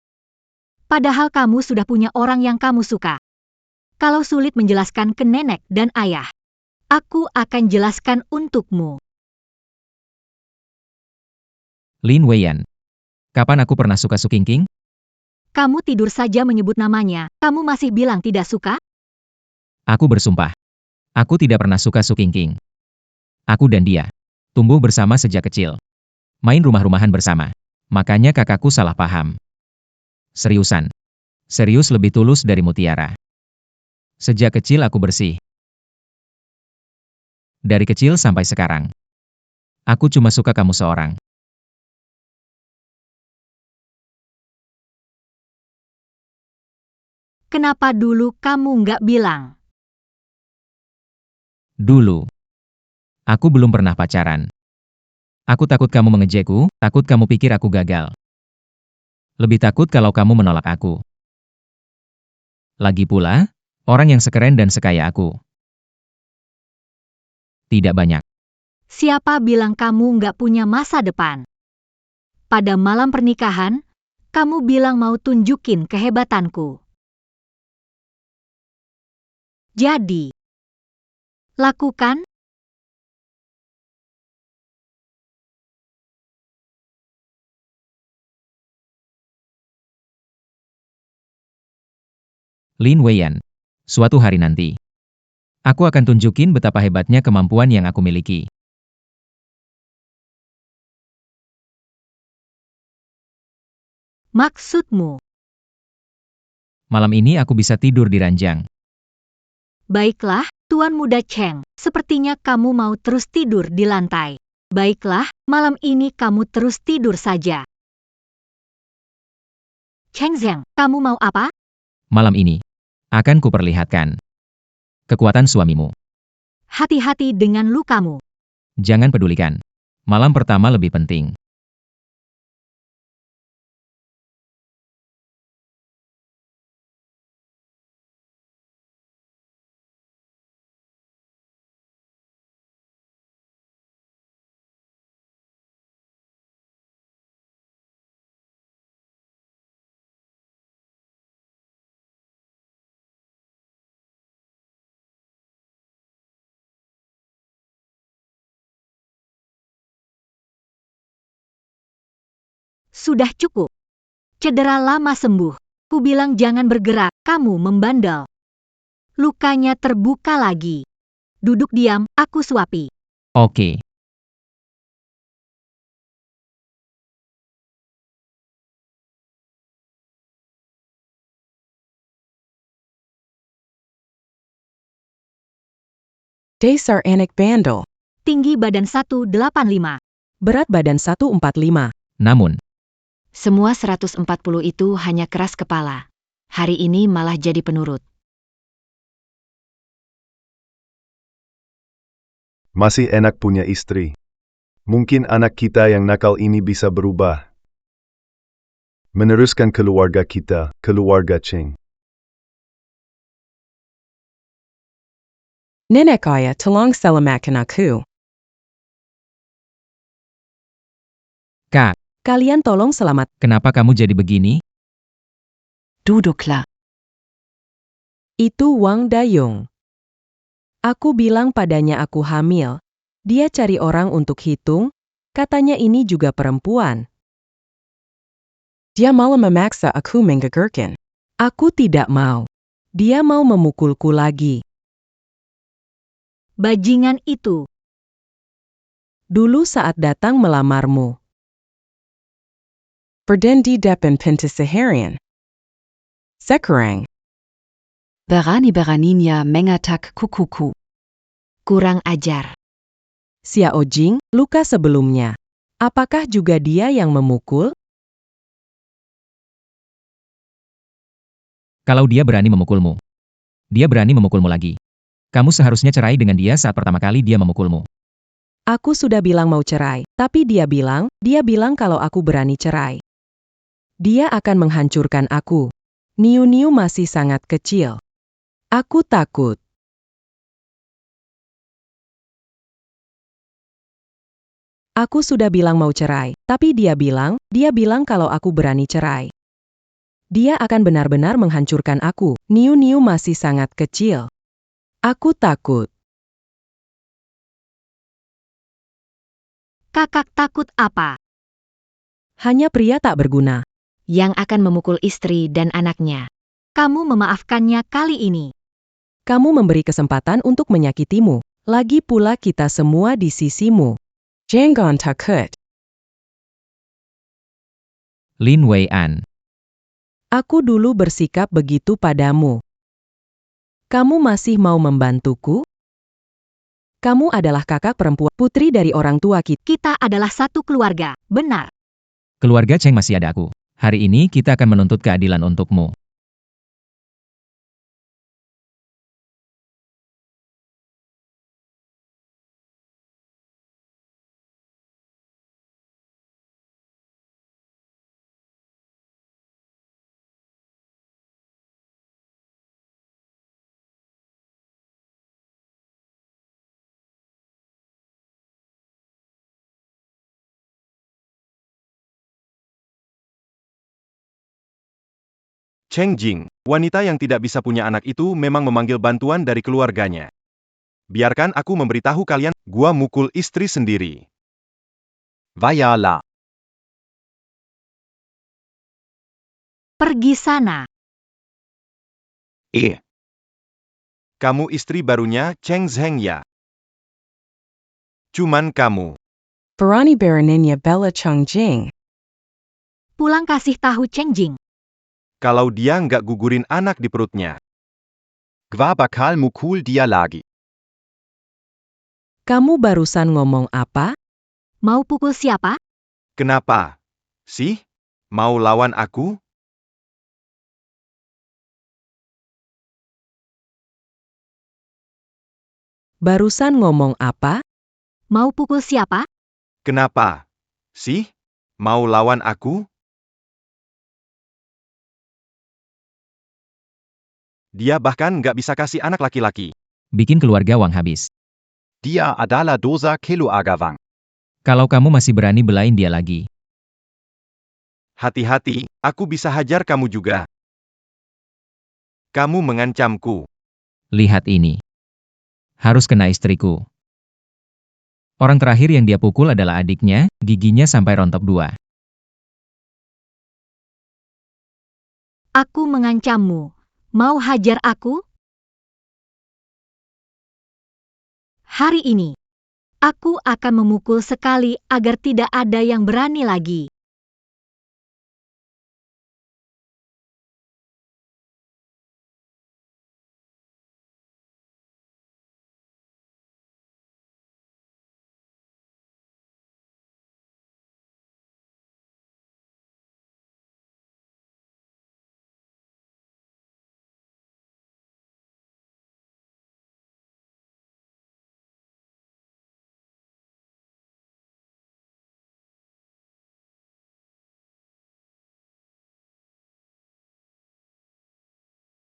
Padahal kamu sudah punya orang yang kamu suka. Kalau sulit menjelaskan ke nenek dan ayah, aku akan jelaskan untukmu. Lin Weiyan. Kapan aku pernah suka Su Qingqing? Kamu tidur saja menyebut namanya, kamu masih bilang tidak suka? Aku bersumpah. Aku tidak pernah suka Su Qingqing. Aku dan dia tumbuh bersama sejak kecil. Main rumah-rumahan bersama. Makanya kakakku salah paham. Seriusan. Serius lebih tulus dari mutiara. Sejak kecil aku bersih. Dari kecil sampai sekarang. Aku cuma suka kamu seorang. Kenapa dulu kamu nggak bilang? Dulu. Aku belum pernah pacaran. Aku takut kamu mengejekku, takut kamu pikir aku gagal. Lebih takut kalau kamu menolak aku. Lagi pula, orang yang sekeren dan sekaya aku. Tidak banyak. Siapa bilang kamu nggak punya masa depan? Pada malam pernikahan, kamu bilang mau tunjukin kehebatanku. Jadi, lakukan. Lin Weiyan. Suatu hari nanti. Aku akan tunjukin betapa hebatnya kemampuan yang aku miliki. Maksudmu? Malam ini aku bisa tidur di ranjang. Baiklah, Tuan Muda Cheng, sepertinya kamu mau terus tidur di lantai. Baiklah, malam ini kamu terus tidur saja. Cheng Zheng, kamu mau apa? Malam ini, akan kuperlihatkan kekuatan suamimu. Hati-hati dengan lukamu. Jangan pedulikan. Malam pertama lebih penting. Sudah cukup. Cedera lama sembuh. Ku bilang jangan bergerak, kamu membandel. Lukanya terbuka lagi. Duduk diam, aku suapi. Oke. Dasar anak bandel. Tinggi badan 185. Berat badan 145. Namun, Semua 140 itu hanya keras kepala. Hari ini malah jadi penurut. Masih enak punya istri. Mungkin anak kita yang nakal ini bisa berubah. Meneruskan keluarga kita, keluarga Cheng. Nenek ayah tolong selamatkan aku. Kak, Kalian tolong selamat. kenapa kamu jadi begini? Duduklah. Itu Wang Dayong. Aku bilang padanya aku hamil. Dia cari orang untuk hitung, katanya ini juga perempuan. Dia malah memaksa aku menggigurkan. Aku tidak mau. Dia mau memukulku lagi. Bajingan itu. Dulu saat datang melamarmu. Perden di depan pintu seharian. Sekarang. Berani-beraninya mengatak kukuku. Kurang ajar. Xiao Jing, luka sebelumnya. Apakah juga dia yang memukul? Kalau dia berani memukulmu, dia berani memukulmu lagi. Kamu seharusnya cerai dengan dia saat pertama kali dia memukulmu. Aku sudah bilang mau cerai, tapi dia bilang kalau aku berani cerai. Dia akan menghancurkan aku. Niu-Niu masih sangat kecil. Aku takut. Aku sudah bilang mau cerai, tapi dia bilang kalau aku berani cerai. Dia akan benar-benar menghancurkan aku. Niu masih sangat kecil. Aku takut. Kakak takut apa? Hanya pria tak berguna. Yang akan memukul istri dan anaknya. Kamu memaafkannya kali ini. Kamu memberi kesempatan untuk menyakitimu. Lagi pula kita semua di sisimu. Jangan takut. Lin Wei-an. Aku dulu bersikap begitu padamu. Kamu masih mau membantuku? Kamu adalah kakak perempuan putri dari orang tua kita. Kita adalah satu keluarga, benar. Keluarga Cheng masih ada aku. Hari ini kita akan menuntut keadilan untukmu. Cheng Jing, wanita yang tidak bisa punya anak itu memang memanggil bantuan dari keluarganya. Biarkan aku memberitahu kalian, gua mukul istri sendiri. Vayala. Pergi sana. Kamu istri barunya Cheng Zheng ya? Cuman kamu. Berani beraninya Bella Chongjing. Pulang kasih tahu Cheng Jing. Kalau dia nggak gugurin anak di perutnya. Gwa bakal mukul dia lagi. Kamu barusan ngomong apa? Mau pukul siapa? Kenapa? Sih? Mau lawan aku? Barusan ngomong apa? Mau pukul siapa? Kenapa? Sih? Mau lawan aku? Dia bahkan nggak bisa kasih anak laki-laki. Bikin keluarga Wang habis. Dia adalah dosa keluarga. Kalau kamu masih berani belain dia lagi. Hati-hati, aku bisa hajar kamu juga. Kamu mengancamku. Lihat ini. Harus kena istriku. Orang terakhir yang dia pukul adalah adiknya, giginya sampai rontok 2. Aku mengancammu. Mau hajar aku? Hari ini, aku akan memukul sekali agar tidak ada yang berani lagi.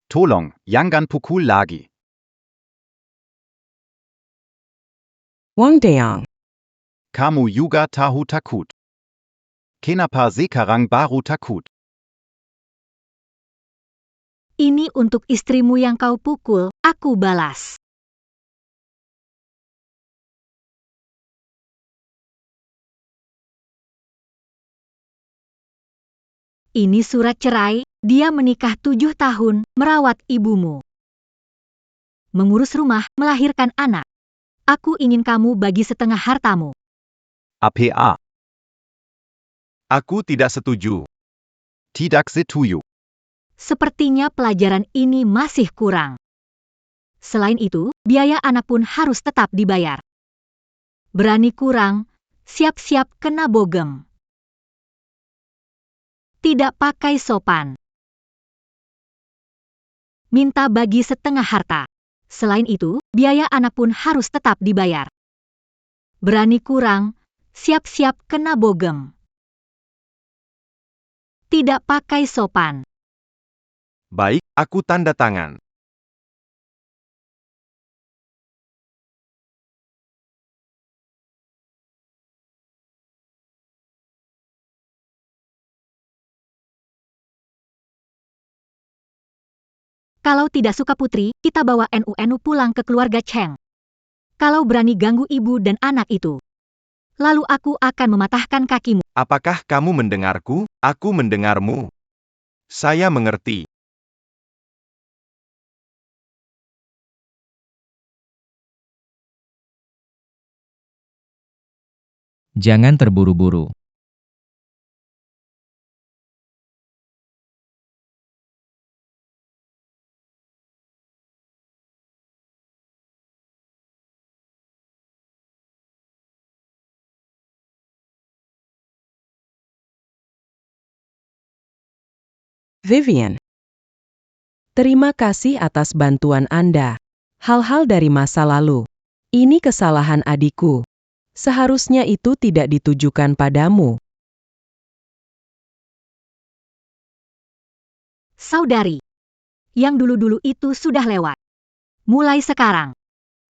Tolong, jangan pukul lagi. Wang Deong. Kamu juga tahu takut. Kenapa sekarang baru takut? Ini untuk istrimu yang kau pukul, aku balas. Ini surat cerai, dia menikah 7 tahun, merawat ibumu. Mengurus rumah, melahirkan anak. Aku ingin kamu bagi setengah hartamu. APA. Aku tidak setuju. Tidak setuju. Sepertinya pelajaran ini masih kurang. Selain itu, biaya anak pun harus tetap dibayar. Berani kurang, siap-siap kena bogem. Tidak pakai sopan. Minta bagi setengah harta. Selain itu, biaya anak pun harus tetap dibayar. Berani kurang, siap-siap kena bogem. Tidak pakai sopan. Baik, aku tanda tangan. Kalau tidak suka putri, kita bawa Nu pulang ke keluarga Cheng. Kalau berani ganggu ibu dan anak itu, lalu aku akan mematahkan kakimu. Apakah kamu mendengarku? Aku mendengarmu. Saya mengerti. Jangan terburu-buru. Vivian. Terima kasih atas bantuan Anda. Hal-hal dari masa lalu. Ini kesalahan adikku. Seharusnya itu tidak ditujukan padamu. Saudari, yang dulu-dulu itu sudah lewat. Mulai sekarang,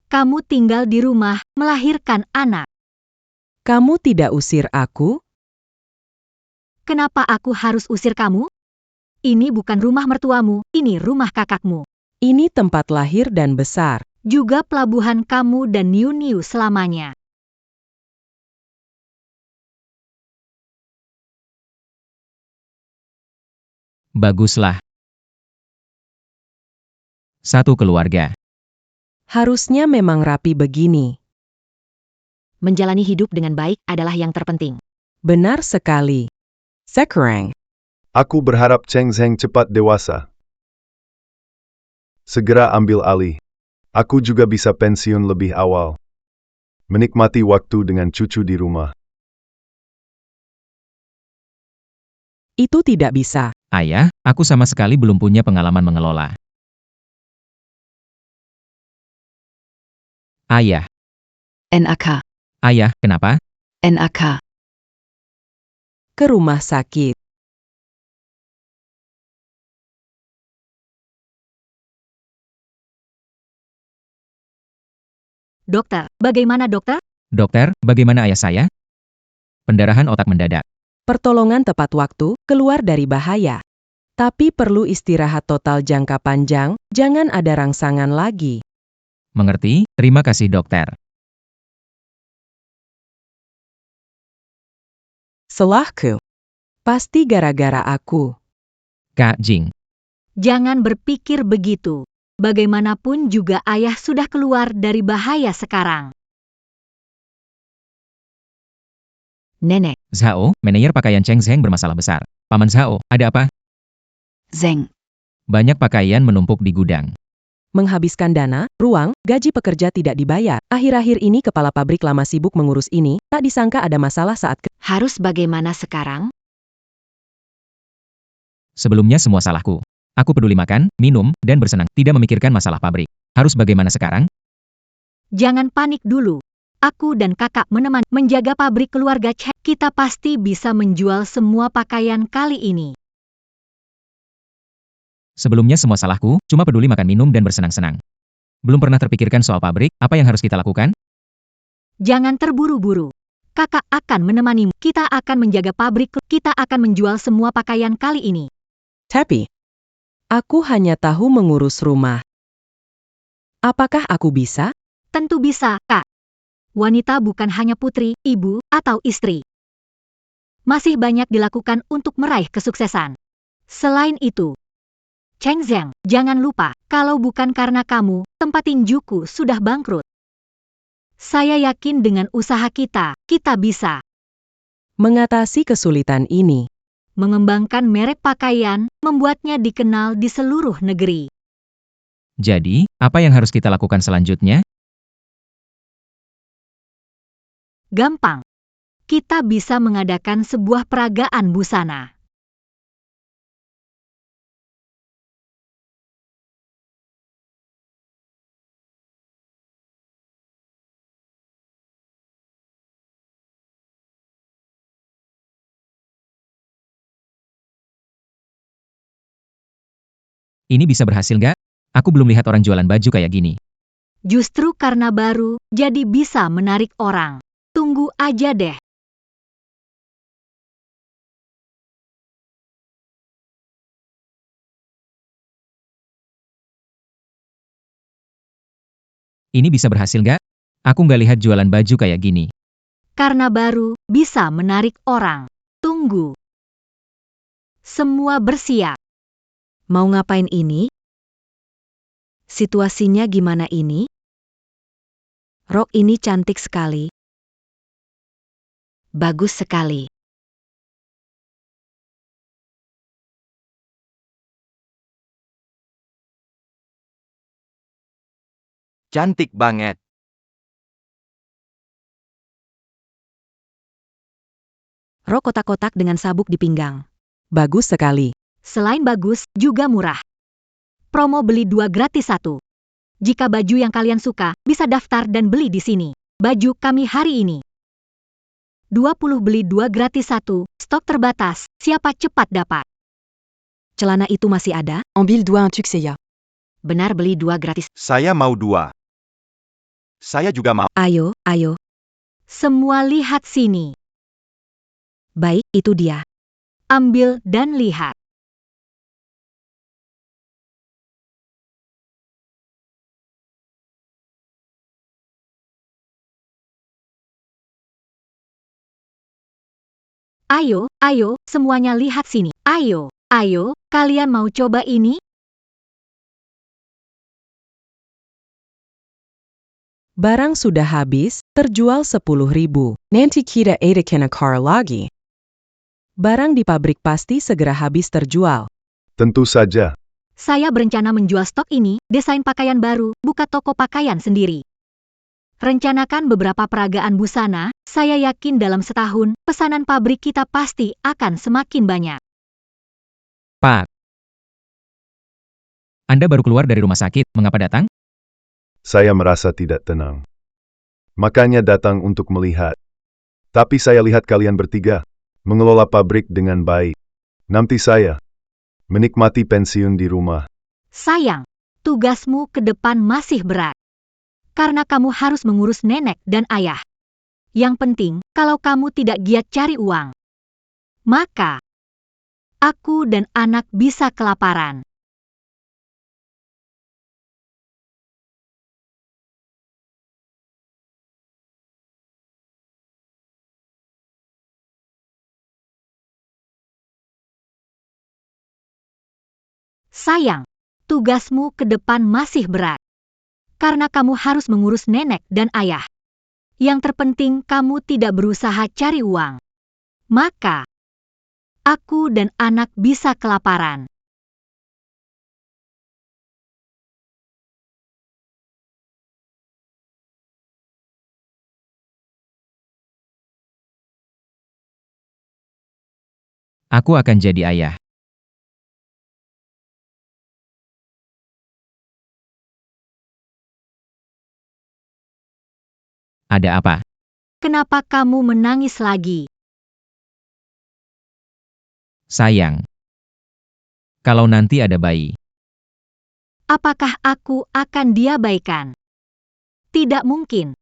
kamu tinggal di rumah melahirkan anak. Kamu tidak usir aku? Kenapa aku harus usir kamu? Ini bukan rumah mertuamu, ini rumah kakakmu. Ini tempat lahir dan besar. Juga pelabuhan kamu dan Niu-Niu selamanya. Baguslah. Satu keluarga. Harusnya memang rapi begini. Menjalani hidup dengan baik adalah yang terpenting. Benar sekali. Sekarang. Aku berharap Cheng Zheng cepat dewasa. Segera ambil alih. Aku juga bisa pensiun lebih awal. Menikmati waktu dengan cucu di rumah. Itu tidak bisa. Ayah, aku sama sekali belum punya pengalaman mengelola. Ayah. NAK. Ayah, kenapa? NAK. Ke rumah sakit. Dokter, bagaimana dokter? Dokter, bagaimana ayah saya? Pendarahan otak mendadak. Pertolongan tepat waktu, keluar dari bahaya. Tapi perlu istirahat total jangka panjang, jangan ada rangsangan lagi. Mengerti? Terima kasih dokter. Salahku. Pasti gara-gara aku. Kak Jing. Jangan berpikir begitu. Bagaimanapun juga ayah sudah keluar dari bahaya sekarang. Nenek. Zhao, manajer pakaian Cheng Zheng bermasalah besar. Paman Zhao, ada apa? Zeng. Banyak pakaian menumpuk di gudang. Menghabiskan dana, ruang, gaji pekerja tidak dibayar. Akhir-akhir ini kepala pabrik lama sibuk mengurus ini, tak disangka ada masalah saat Harus bagaimana sekarang? Sebelumnya semua salahku. Aku peduli makan, minum, dan bersenang, tidak memikirkan masalah pabrik. Harus bagaimana sekarang? Jangan panik dulu. Aku dan kakak menemani menjaga pabrik keluarga Cheng. Kita pasti bisa menjual semua pakaian kali ini. Sebelumnya semua salahku, cuma peduli makan minum dan bersenang-senang. Belum pernah terpikirkan soal pabrik, apa yang harus kita lakukan? Jangan terburu-buru. Kakak akan menemanimu. Kita akan menjaga pabrik. Kita akan menjual semua pakaian kali ini. Tapi, aku hanya tahu mengurus rumah. Apakah aku bisa? Tentu bisa, Kak. Wanita bukan hanya putri, ibu, atau istri. Masih banyak dilakukan untuk meraih kesuksesan. Selain itu, Cheng Zheng, jangan lupa, kalau bukan karena kamu, tempat tinjuku sudah bangkrut. Saya yakin dengan usaha kita bisa Mengatasi kesulitan ini. mengembangkan merek pakaian, membuatnya dikenal di seluruh negeri. Jadi, apa yang harus kita lakukan selanjutnya? Gampang. Kita bisa mengadakan sebuah peragaan busana. Ini bisa berhasil nggak? Aku belum lihat orang jualan baju kayak gini. Justru karena baru, jadi bisa menarik orang. Tunggu aja deh. Ini bisa berhasil nggak? Aku nggak lihat jualan baju kayak gini. Karena baru bisa menarik orang. Tunggu. Semua bersiap. Mau ngapain ini? Situasinya gimana ini? Rok ini cantik sekali. Bagus sekali. Cantik banget. Rok kotak-kotak dengan sabuk di pinggang. Bagus sekali. Selain bagus, juga murah. Promo beli 2 gratis 1. Jika baju yang kalian suka, bisa daftar dan beli di sini. Baju kami hari ini. 20 beli 2 gratis 1, stok terbatas, siapa cepat dapat. Celana itu masih ada? Ambil 2 un Tuxeya. Benar beli 2 gratis. Saya mau 2. Saya juga mau. Ayo, ayo. Semua lihat sini. Baik, itu dia. Ambil dan lihat. Ayo, ayo, semuanya lihat sini. Ayo, ayo, kalian mau coba ini? Barang sudah habis, terjual 10.000. Nanti kita adakan akar lagi. Barang di pabrik pasti segera habis terjual. Tentu saja. Saya berencana menjual stok ini, desain pakaian baru, buka toko pakaian sendiri. Rencanakan beberapa peragaan busana, saya yakin dalam setahun, pesanan pabrik kita pasti akan semakin banyak. Pak. Anda baru keluar dari rumah sakit, mengapa datang? Saya merasa tidak tenang. Makanya datang untuk melihat. Tapi saya lihat kalian bertiga mengelola pabrik dengan baik. Nanti saya menikmati pensiun di rumah. Sayang, tugasmu ke depan masih berat. Karena kamu harus mengurus nenek dan ayah. Yang penting, kalau kamu tidak giat cari uang, maka aku dan anak bisa kelaparan. Sayang, tugasmu ke depan masih berat. Karena kamu harus mengurus nenek dan ayah. Yang terpenting kamu tidak berusaha cari uang. Maka, aku dan anak bisa kelaparan. Aku akan jadi ayah. Ada apa? Kenapa kamu menangis lagi? Sayang. Kalau nanti ada bayi, Apakah aku akan diabaikan? Tidak mungkin.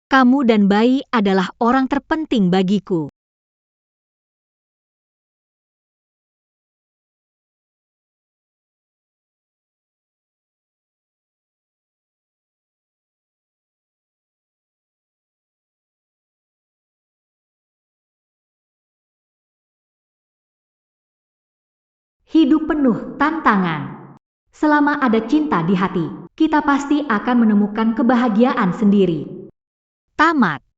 Kamu dan bayi adalah orang terpenting bagiku. Hidup penuh tantangan. Selama ada cinta di hati, kita pasti akan menemukan kebahagiaan sendiri. Tamat.